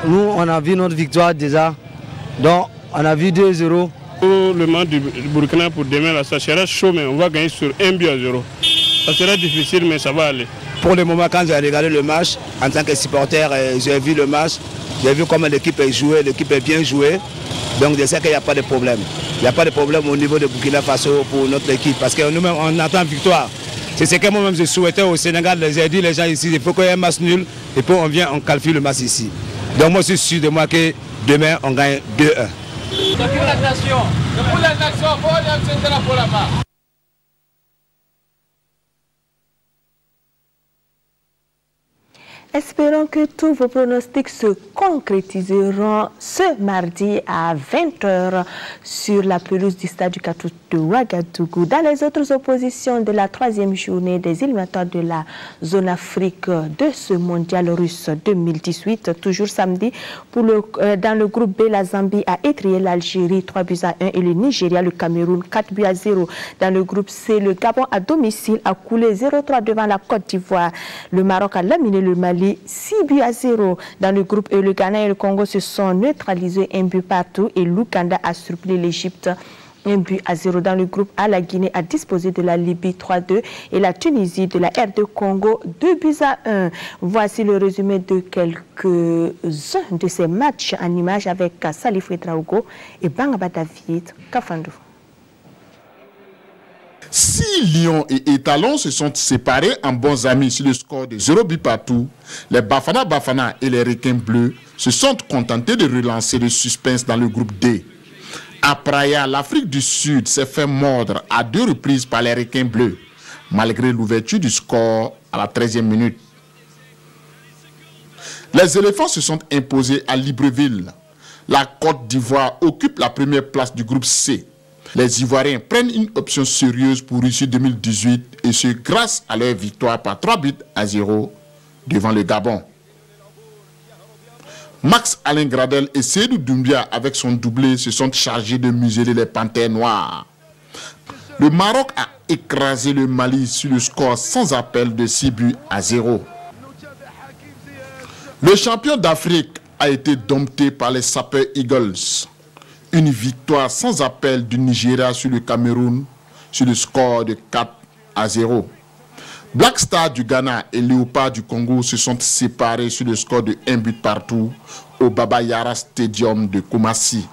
nous, on a vu notre victoire déjà, donc on a vu 2-0. Le match du Burkina pour demain, là, ça sera chaud, mais on va gagner sur 1-0. Ça sera difficile, mais ça va aller. Pour le moment, quand j'ai regardé le match, en tant que supporter, j'ai vu le match, j'ai vu comment l'équipe est jouée, l'équipe est bien jouée. Donc je sais qu'il n'y a pas de problème. Il n'y a pas de problème au niveau de Burkina Faso pour notre équipe, parce que nous-mêmes, on attend victoire. C'est ce que moi-même je souhaitais au Sénégal, j'ai dit les gens ici, il faut qu'il y ait un match nul, et puis on vient, on qualifie le match ici. Donc moi je suis sûr de moi que demain, on gagne 2-1. C'est pour la nation, pour la main. Espérons que tous vos pronostics se concrétiseront ce mardi à 20h sur la pelouse du stade du 4 août de Ouagadougou. Dans les autres oppositions de la 3e journée des éliminatoires de la zone Afrique de ce mondial russe 2018, toujours samedi, dans le groupe B, la Zambie a étrié l'Algérie 3-1 et le Nigeria, le Cameroun 4-0. Dans le groupe C, le Gabon à domicile a coulé 0-3 devant la Côte d'Ivoire. Le Maroc a laminé le Mali 6-0. Dans le groupe E, le Ghana et le Congo se sont neutralisés 1 but partout et l'Ouganda a surpris l'Égypte 1-0. Dans le groupe A, la Guinée a disposé de la Libye 3-2 et la Tunisie de la R2 Congo 2-1. Voici le résumé de quelques-uns de ces matchs en images avec Salif Ouedraogo et Bangaba David Kafandou. 6 Lions et Étalons se sont séparés en bons amis sur le score de 0 but partout. Les Bafana et les Requins Bleus se sont contentés de relancer le suspense dans le groupe D. À Praia, l'Afrique du Sud s'est fait mordre à 2 reprises par les Requins Bleus, malgré l'ouverture du score à la 13e minute. Les éléphants se sont imposés à Libreville. La Côte d'Ivoire occupe la première place du groupe C. Les Ivoiriens prennent une option sérieuse pour Russie 2018 et ce grâce à leur victoire par 3-0 devant le Gabon. Max Alain Gradel et Seydou Doumbia avec son doublé se sont chargés de museler les Panthères Noires. Le Maroc a écrasé le Mali sur le score sans appel de 6-0. Le champion d'Afrique a été dompté par les Sapeurs Eagles. Une victoire sans appel du Nigeria sur le Cameroun sur le score de 4-0. Black Star du Ghana et Léopard du Congo se sont séparés sur le score de 1 but partout au Baba Yara Stadium de Koumassi.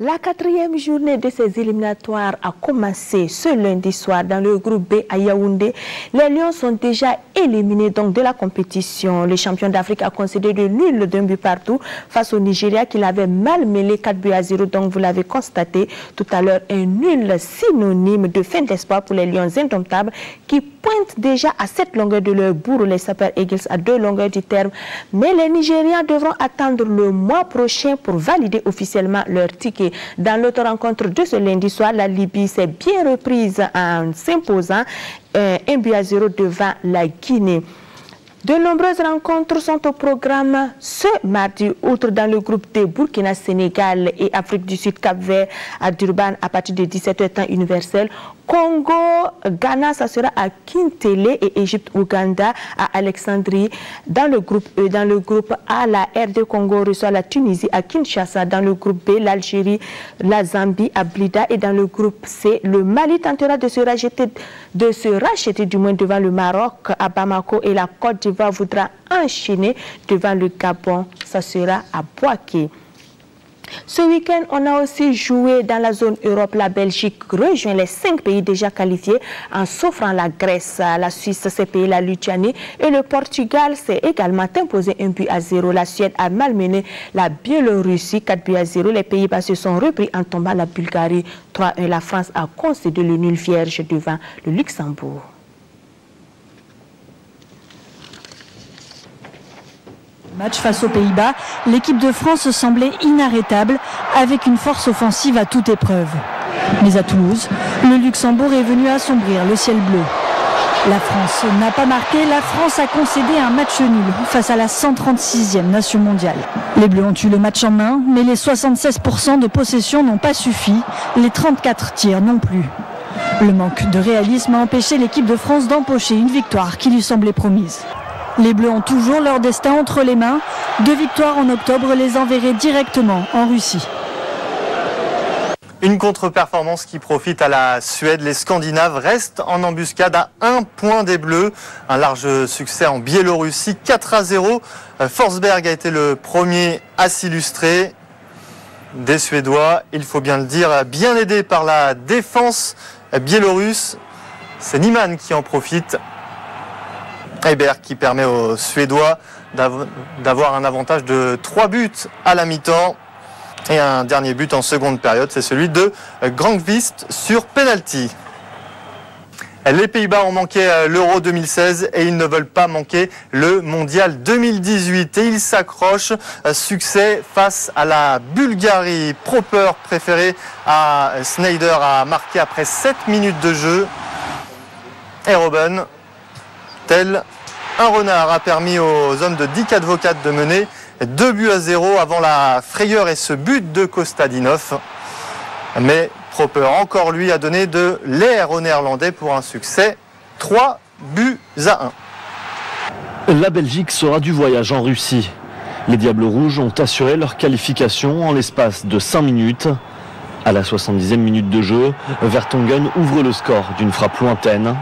La 4e journée de ces éliminatoires a commencé ce lundi soir dans le groupe B à Yaoundé. Les Lions sont déjà éliminés donc de la compétition. Le champion d'Afrique a concédé de nul d'1 but partout face au Nigeria qui l'avait mal mêlé 4-0. Donc vous l'avez constaté tout à l'heure, un nul synonyme de fin d'espoir pour les Lions indomptables qui pointent déjà à 7 longueurs de leur bourre, les Super Eagles à 2 longueurs du terme. Mais les Nigérians devront attendre le mois prochain pour valider officiellement leur ticket. Dans l'autre rencontre de ce lundi soir, la Libye s'est bien reprise en s'imposant 1-0 devant la Guinée. De nombreuses rencontres sont au programme ce mardi, outre dans le groupe de Burkina, Sénégal et Afrique du Sud, Cap-Vert à Durban à partir de 17h temps universel. Congo, Ghana, ça sera à Kintele et Égypte, Ouganda à Alexandrie. Dans le groupe E, dans le groupe A, la RD Congo reçoit la Tunisie à Kinshasa. Dans le groupe B, l'Algérie, la Zambie à Blida. Et dans le groupe C, le Mali tentera de se racheter du moins devant le Maroc à Bamako et la Côte d'Ivoire voudra enchaîner devant le Gabon. Ça sera à Bouaké. Ce week-end, on a aussi joué dans la zone Europe. La Belgique rejoint les 5 pays déjà qualifiés en s'offrant la Grèce, la Suisse s'est payé la Lituanie et le Portugal s'est également imposé 1-0. La Suède a malmené la Biélorussie 4-0. Les Pays-Bas se sont repris en tombant la Bulgarie 3-1. La France a concédé le nul vierge devant le Luxembourg. Match face aux Pays-Bas, l'équipe de France semblait inarrêtable avec une force offensive à toute épreuve. Mais à Toulouse, le Luxembourg est venu assombrir le ciel bleu. La France n'a pas marqué, la France a concédé un match nul face à la 136e nation mondiale. Les Bleus ont eu le match en main, mais les 76% de possession n'ont pas suffi, les 34 tirs non plus. Le manque de réalisme a empêché l'équipe de France d'empocher une victoire qui lui semblait promise. Les Bleus ont toujours leur destin entre les mains. 2 victoires en octobre les enverraient directement en Russie. Une contre-performance qui profite à la Suède. Les Scandinaves restent en embuscade à 1 point des Bleus. Un large succès en Biélorussie, 4-0. Forsberg a été le premier à s'illustrer. Des Suédois, il faut bien le dire, bien aidés par la défense biélorusse. C'est Niemann qui en profite. Heiberg qui permet aux Suédois d'avoir un avantage de 3 buts à la mi-temps. Et un dernier but en seconde période, c'est celui de Granqvist sur penalty. Les Pays-Bas ont manqué l'Euro 2016 et ils ne veulent pas manquer le Mondial 2018. Et ils s'accrochent. Succès face à la Bulgarie. Proper, préféré à Sneijder, a marqué après 7 minutes de jeu. Et Robben, tel un renard, a permis aux hommes de Dick Advocat de mener 2-0 avant la frayeur et ce but de Kostadinov. Mais Proper, encore lui, a donné de l'air aux Néerlandais pour un succès 3-1. La Belgique sera du voyage en Russie. Les Diables Rouges ont assuré leur qualification en l'espace de 5 minutes. À la 70e minute de jeu, Vertonghen ouvre le score d'une frappe lointaine.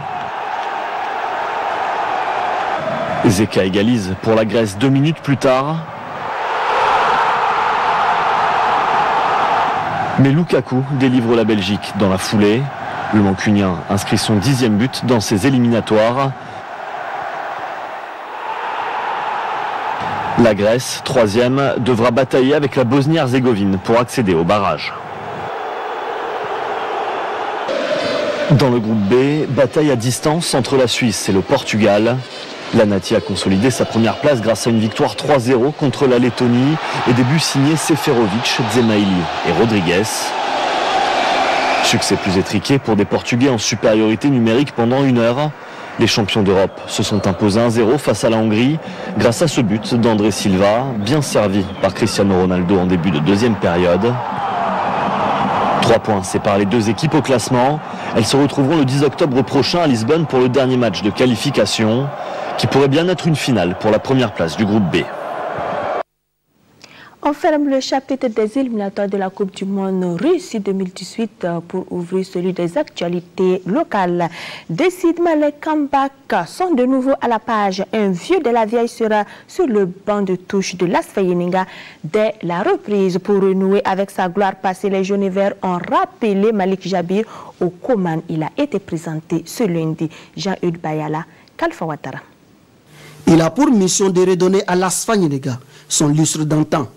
Zeka égalise pour la Grèce 2 minutes plus tard. Mais Lukaku délivre la Belgique dans la foulée. Le Mancunien inscrit son 10e but dans ses éliminatoires. La Grèce, 3e, devra batailler avec la Bosnie-Herzégovine pour accéder au barrage. Dans le groupe B, bataille à distance entre la Suisse et le Portugal. La Nati a consolidé sa première place grâce à une victoire 3-0 contre la Lettonie et des buts signés Seferovic, Zemaili et Rodriguez. Succès plus étriqué pour des Portugais en supériorité numérique pendant 1 heure. Les champions d'Europe se sont imposés 1-0 face à la Hongrie grâce à ce but d'André Silva, bien servi par Cristiano Ronaldo en début de 2e période. 3 points séparent les 2 équipes au classement. Elles se retrouveront le 10 octobre prochain à Lisbonne pour le dernier match de qualification, qui pourrait bien être une finale pour la première place du groupe B. On ferme le chapitre des éliminatoires de la Coupe du Monde Russie 2018 pour ouvrir celui des actualités locales. Décidément, les comebacks sont de nouveau à la page. Un vieux de la vieille sera sur le banc de touche de l'AS Yeninga dès la reprise. Pour renouer avec sa gloire passée, les jaunes et verts ont rappelé Malik Jabir au commandes. Il a été présenté ce lundi. Jean-Eudes Bayala, Kalfa Ouattara. Il a pour mission de redonner à l'AS Yeninga son lustre d'antan.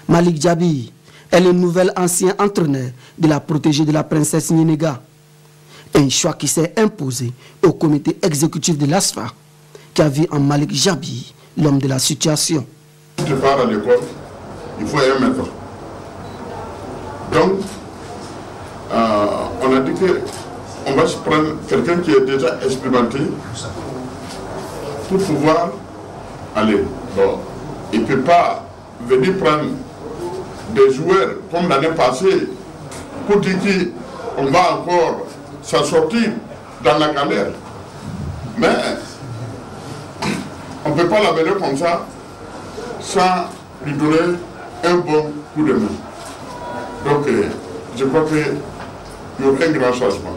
Malik Jabir est le nouvel ancien entraîneur de la protégée de la princesse Yeninga. Un choix qui s'est imposé au comité exécutif de l'ASFA, qui a vu en Malik Jabi l'homme de la situation. Si tu pars à l'école, il faut un maître. Donc, on a dit qu'on va se prendre quelqu'un qui est déjà expérimenté pour pouvoir aller. Bon, il ne peut pas venir prendre des joueurs comme l'année passée pour dire qu'on va encore s'en sortir dans la galère. Mais on ne peut pas l'amener comme ça sans lui donner un bon coup de main. Donc, je crois qu'il y aura un grand changement.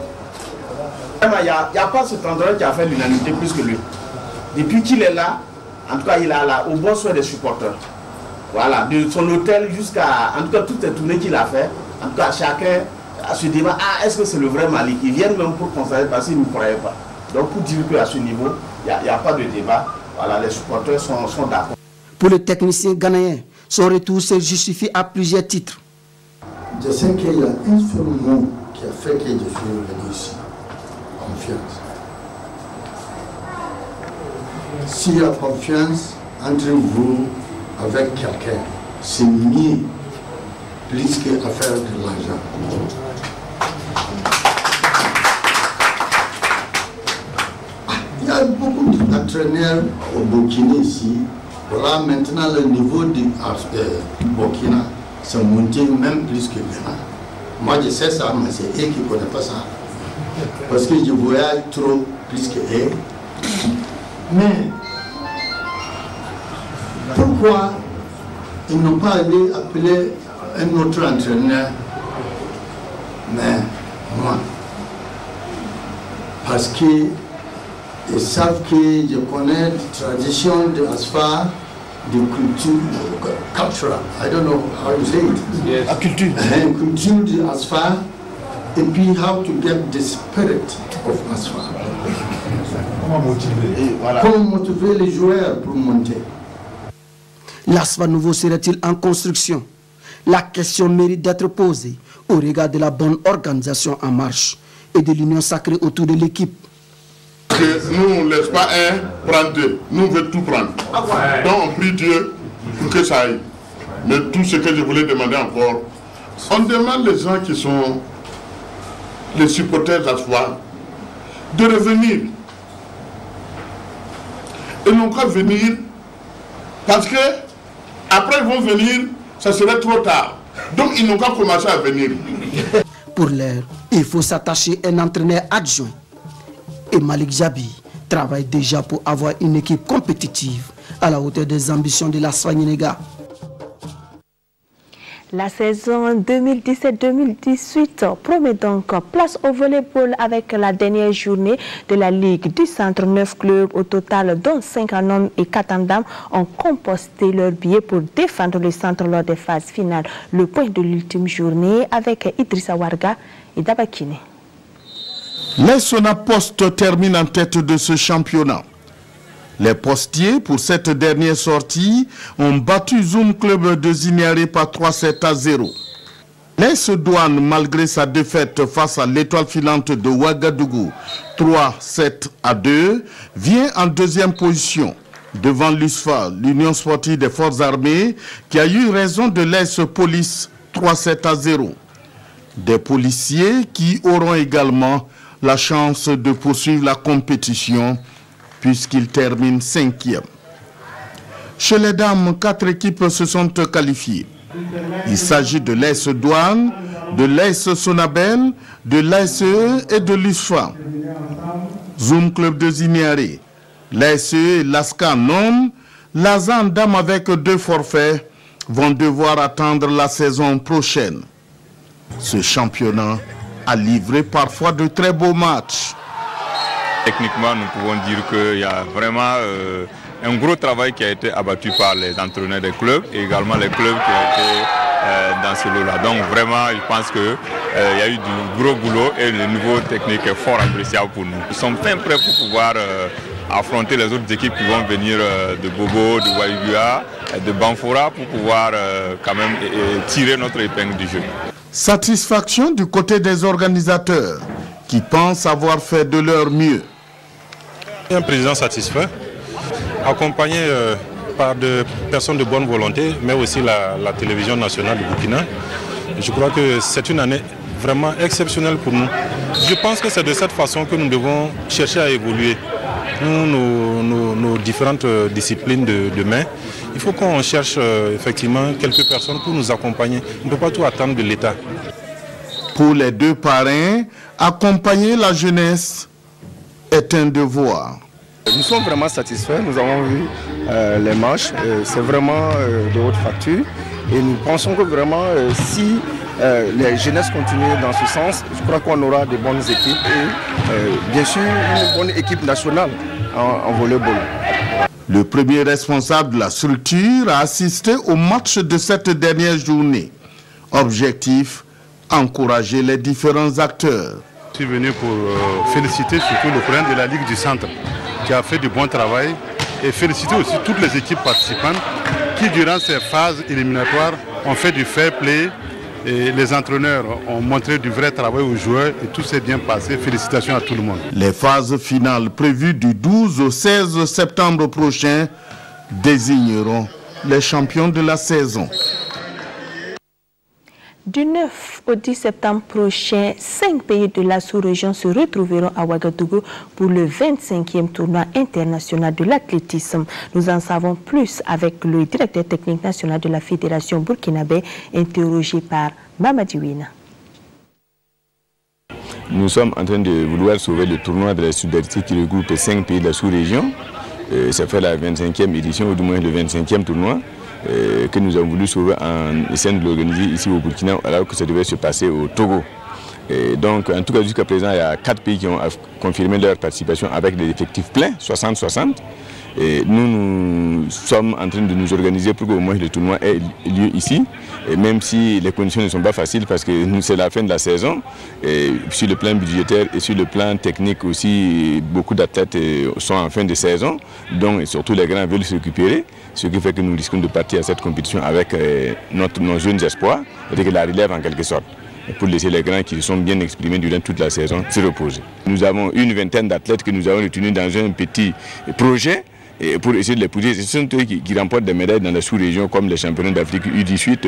Il n'y a pas cet endroit qui a fait l'unanimité plus que lui. Depuis qu'il est là, en tout cas, il est là au bon soin des supporters. Voilà, de son hôtel jusqu'à, en tout cas, toutes les tournées qu'il a fait, en tout cas, chacun se débat, est-ce que c'est le vrai Malik? Ils viennent même pour constater parce qu'ils ne croyaient pas. Donc, pour dire qu'à ce niveau, il n'y a pas de débat. Voilà, les supporters sont d'accord. Pour le technicien ghanéen, son retour se justifie à plusieurs titres. Je sais qu'il y a un seul mot qui a fait que je suis venu ici. Confiance. S'il y a confiance entre vous avec quelqu'un, c'est mieux plus qu'à faire de l'argent. Il y a beaucoup d'entraîneurs au Burkina ici. Voilà, maintenant le niveau du Burkina c'est monté même plus que maintenant. Moi je sais ça, mais c'est eux qui ne connaissent pas ça. Parce que je voyage trop plus que eux. Mais pourquoi ils n'ont pas allé appeler un autre entraîneur? Mais moi, parce qu'ils savent que je connais la tradition de Asfar, de culture, I don't know how you say it. Yes. La culture. Culture de Asfar, et puis how to get the spirit of Asfar. Comment motiver les joueurs pour monter? L'ASFA nouveau serait-il en construction? La question mérite d'être posée au regard de la bonne organisation en marche et de l'union sacrée autour de l'équipe. Nous, on ne laisse pas un prendre deux. Nous, on veut tout prendre. Donc, on prie Dieu pour que ça aille. Mais tout ce que je voulais demander encore, on demande les gens qui sont les supporters d'Asfar de revenir. Et non qu'à venir, parce que après ils vont venir, ça serait trop tard. Donc ils n'ont qu'à commencer à venir. Pour l'heure, il faut s'attacher à un entraîneur adjoint. Et Malik Jabi travaille déjà pour avoir une équipe compétitive à la hauteur des ambitions de l'ASFA Nyenega. La saison 2017-2018 promet donc place au volleyball avec la dernière journée de la Ligue du Centre. 9 clubs au total, dont 5 en hommes et 4 en dames, ont composté leur billet pour défendre le centre lors des phases finales. Le point de l'ultime journée avec Idrissa Warga et Dabakine. Les Sonapost terminent en tête de ce championnat. Les postiers, pour cette dernière sortie, ont battu Zoom Club de Ziniaré par 3-7-0. Les Douanes, malgré sa défaite face à l'étoile filante de Ouagadougou, 3-7-2, vient en deuxième position, devant l'USFA, l'Union sportive des forces armées, qui a eu raison de l'Est Police 3-7-0. Des policiers qui auront également la chance de poursuivre la compétition puisqu'ils terminent 5e. Chez les dames, 4 équipes se sont qualifiées. Il s'agit de l'AS Douane, de l'AS Sonabel, de l'ASE et de l'USFA. Zoom Club de Ziniaré, l'ASE et l'ASCA non, l'ASAN dames avec 2 forfaits vont devoir attendre la saison prochaine. Ce championnat a livré parfois de très beaux matchs. Techniquement, nous pouvons dire qu'il y a vraiment un gros travail qui a été abattu par les entraîneurs des clubs et également les clubs qui ont été dans ce lot-là. Donc vraiment, je pense qu'il y a eu du gros boulot et le niveau technique est fort appréciable pour nous. Nous sommes fin prêts pour pouvoir affronter les autres équipes qui vont venir de Bobo, de Waïgua, de Banfora pour pouvoir quand même tirer notre épingle du jeu. Satisfaction du côté des organisateurs, qui pensent avoir fait de leur mieux. Un président satisfait, accompagné par des personnes de bonne volonté, mais aussi la télévision nationale du Burkina. Je crois que c'est une année vraiment exceptionnelle pour nous. Je pense que c'est de cette façon que nous devons chercher à évoluer. Nos différentes disciplines de main, il faut qu'on cherche effectivement quelques personnes pour nous accompagner. On ne peut pas tout attendre de l'État. Pour les deux parrains, accompagner la jeunesse est un devoir. Nous sommes vraiment satisfaits, nous avons vu les matchs, c'est vraiment de haute facture et nous pensons que vraiment si les jeunesses continuent dans ce sens, je crois qu'on aura de bonnes équipes et bien sûr une bonne équipe nationale en volleyball. Le premier responsable de la structure a assisté au match de cette dernière journée. Objectif, encourager les différents acteurs. Je suis venu pour féliciter surtout le président de la Ligue du Centre qui a fait du bon travail et féliciter aussi toutes les équipes participantes qui durant ces phases éliminatoires ont fait du fair play et les entraîneurs ont montré du vrai travail aux joueurs et tout s'est bien passé. Félicitations à tout le monde. Les phases finales prévues du 12 au 16 septembre prochain désigneront les champions de la saison. Du 9 au 10 septembre prochain, 5 pays de la sous-région se retrouveront à Ouagadougou pour le 25e tournoi international de l'athlétisme. Nous en savons plus avec le directeur technique national de la Fédération burkinabé, interrogé par Mamadi Ouina. Nous sommes en train de vouloir sauver le tournoi de la solidarité qui regroupe 5 pays de la sous-région. Ça fait la 25e édition, ou du moins le 25e tournoi. Que nous avons voulu sauver en essayant de l'organiser ici au Burkina alors que ça devait se passer au Togo. Et donc en tout cas jusqu'à présent il y a 4 pays qui ont confirmé leur participation avec des effectifs pleins, 60-60. Et nous sommes en train de nous organiser pour qu'au moins le tournoi ait lieu ici. Et même si les conditions ne sont pas faciles parce que c'est la fin de la saison, et sur le plan budgétaire et sur le plan technique aussi, beaucoup d'athlètes sont en fin de saison, donc surtout les grands veulent se récupérer, ce qui fait que nous risquons de partir à cette compétition avec nos jeunes espoirs, c'est-à-dire la relève en quelque sorte, pour laisser les grands qui sont bien exprimés durant toute la saison se reposer. Nous avons une vingtaine d'athlètes que nous avons retenus dans un petit projet. Et pour essayer de les pousser, ce sont eux qui remportent des médailles dans la sous-région comme les championnats d'Afrique U18,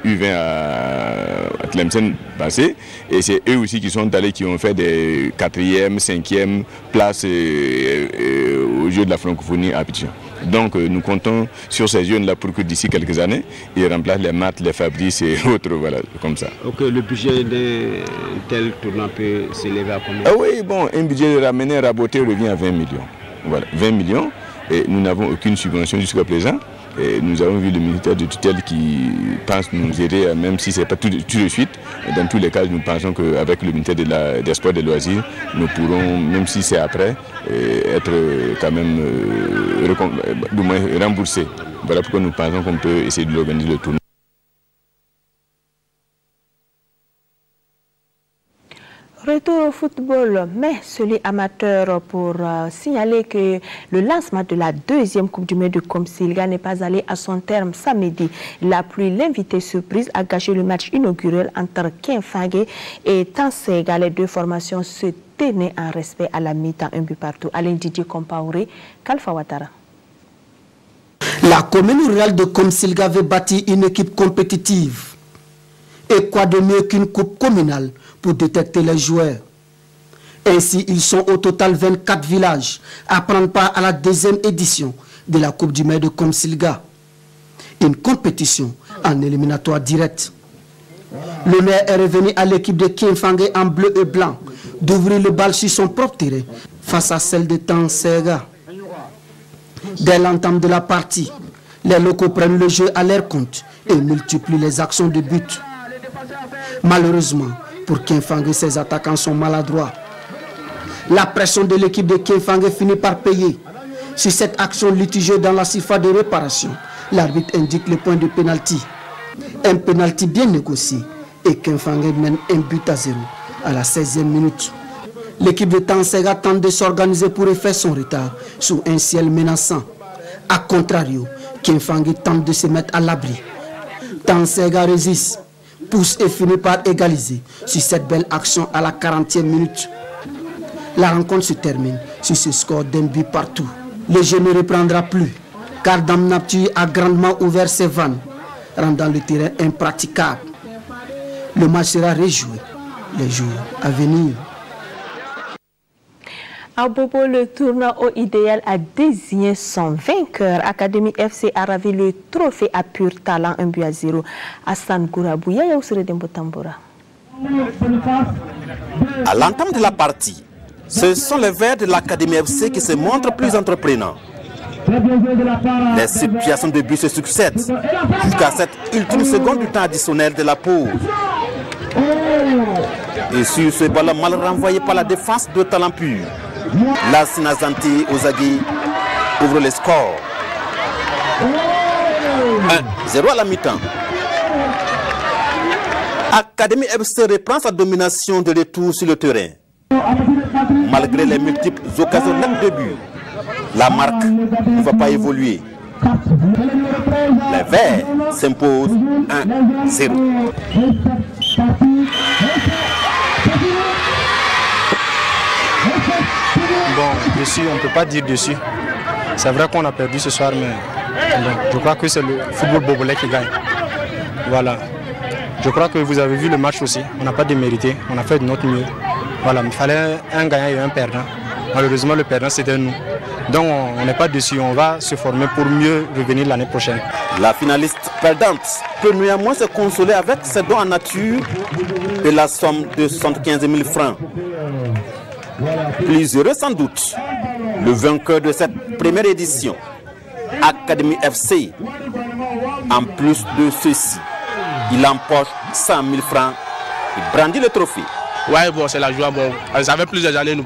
U20 à Tlemcen passé. Et c'est eux aussi qui sont allés, qui ont fait des 4e, 5e places aux Jeux de la francophonie à Abidjan. Donc nous comptons sur ces jeunes-là pour que d'ici quelques années, ils remplacent les maths, les Fabrice et autres, voilà, comme ça. Ok, le budget d'un tel tournoi peut s'élever à combien? Ah oui, bon, un budget ramené, raboté revient à 20 millions. Voilà, 20 millions. Et nous n'avons aucune subvention jusqu'à présent. Et nous avons vu le ministère de tutelle qui pense nous aider, même si ce n'est pas tout de suite. Dans tous les cas, nous pensons qu'avec le ministère des Sports et des Loisirs, nous pourrons, même si c'est après, être quand même du moins remboursés. Voilà pourquoi nous pensons qu'on peut essayer de l'organiser le tournoi. Retour au football, mais celui amateur pour signaler que le lancement de la 2e Coupe du Monde de Komsilga n'est pas allé à son terme samedi. La pluie, l'invité surprise, a gâché le match inaugural entre Kinfangé et Tansega. Les deux formations se tenaient en respect à la mi-temps, un but partout. Alain Didier Compaoré, Kalfa Ouattara. La commune rurale de Komsilga avait bâti une équipe compétitive. Et quoi de mieux qu'une coupe communale pour détecter les joueurs. Ainsi, ils sont au total 24 villages à prendre part à la 2e édition de la Coupe du Maire de Komsilga. Une compétition en éliminatoire direct. L'honneur est revenu à l'équipe de Kinfangé en bleu et blanc d'ouvrir le bal sur son propre terrain face à celle de Tansega. Dès l'entame de la partie, les locaux prennent le jeu à leur compte et multiplient les actions de but. Malheureusement, pour Kinfangé, ses attaquants sont maladroits. La pression de l'équipe de Kinfangé finit par payer. Sur cette action litigieuse dans la surface de réparation, l'arbitre indique le point de pénalty. Un pénalty bien négocié et Kinfangé mène 1-0 à la 16e minute. L'équipe de Tansega tente de s'organiser pour effacer son retard sous un ciel menaçant. A contrario, Kinfangé tente de se mettre à l'abri. Tansega résiste, pousse et finit par égaliser sur cette belle action à la 40e minute. La rencontre se termine sur ce score d'un but partout. Le jeu ne reprendra plus, car Dame Neptune a grandement ouvert ses vannes, rendant le terrain impraticable. Le match sera rejoué les jours à venir. À Bobo, le tournoi au idéal a désigné son vainqueur. Académie FC a ravi le trophée à pur talent 1-0. Hassan Gourabouya Yaousre Dembotambora. À l'entame de la partie, ce sont les Verts de l'Académie FC qui se montrent plus entreprenants. Les situations de but se succèdent jusqu'à cette ultime seconde du temps additionnel de la pause. Et sur ce ballon mal renvoyé par la défense de talent pur, Lassina Zanti Ozagui ouvre le score. 1-0 à la mi-temps. Académie FC reprend sa domination de retour sur le terrain. Malgré les multiples occasions de but, la marque ne va pas évoluer. Les Verts s'imposent 1-0. Bon, dessus, on ne peut pas dire dessus. C'est vrai qu'on a perdu ce soir, mais bon, je crois que c'est le football bobolais qui gagne. Voilà. Je crois que vous avez vu le match aussi. On n'a pas démérité, on a fait de notre mieux. Voilà, il fallait un gagnant et un perdant. Malheureusement, le perdant, c'était nous. Donc, on n'est pas dessus. On va se former pour mieux revenir l'année prochaine. La finaliste perdante peut néanmoins se consoler avec ses dons en nature et la somme de 75 000 francs. Plus heureux sans doute, le vainqueur de cette première édition, Académie FC. En plus de ceci, il empoche 100 000 francs et brandit le trophée. Ouais, bon, c'est la joie. Bon, ça fait plusieurs années nous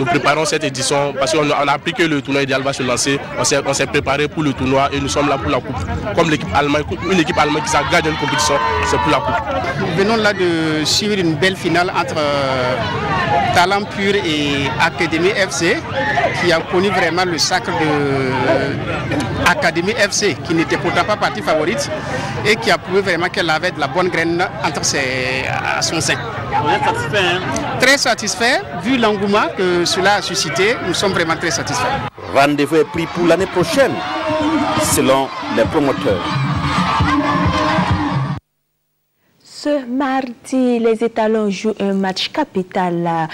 préparons cette édition parce qu'on a appris que le tournoi idéal va se lancer. On s'est préparé pour le tournoi et nous sommes là pour la coupe. Comme l'équipe allemande, une équipe allemande qui s'engage dans une compétition, c'est pour la coupe. Nous venons là de suivre une belle finale entre Talent Pur et Académie FC qui a connu vraiment le sacre de Académie FC qui n'était pourtant pas partie favorite et qui a prouvé vraiment qu'elle avait de la bonne graine entre à son sein. Vous êtes satisfait, hein? Très satisfait, vu l'engouement que cela a suscité, nous sommes vraiment très satisfaits. Rendez-vous est pris pour l'année prochaine, selon les promoteurs. Ce mardi, les étalons jouent un match capital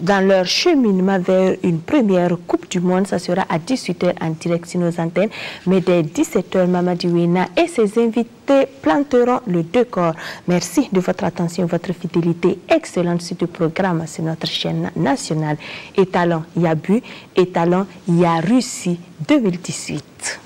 dans leur cheminement vers une première Coupe du Monde. Ça sera à 18h en direct sur nos antennes. Mais dès 17h, Mamadi Ouina et ses invités planteront le décor. Merci de votre attention, votre fidélité excellente sur le programme sur notre chaîne nationale. Étalons, il y a but. Étalons, il y a Russie 2018.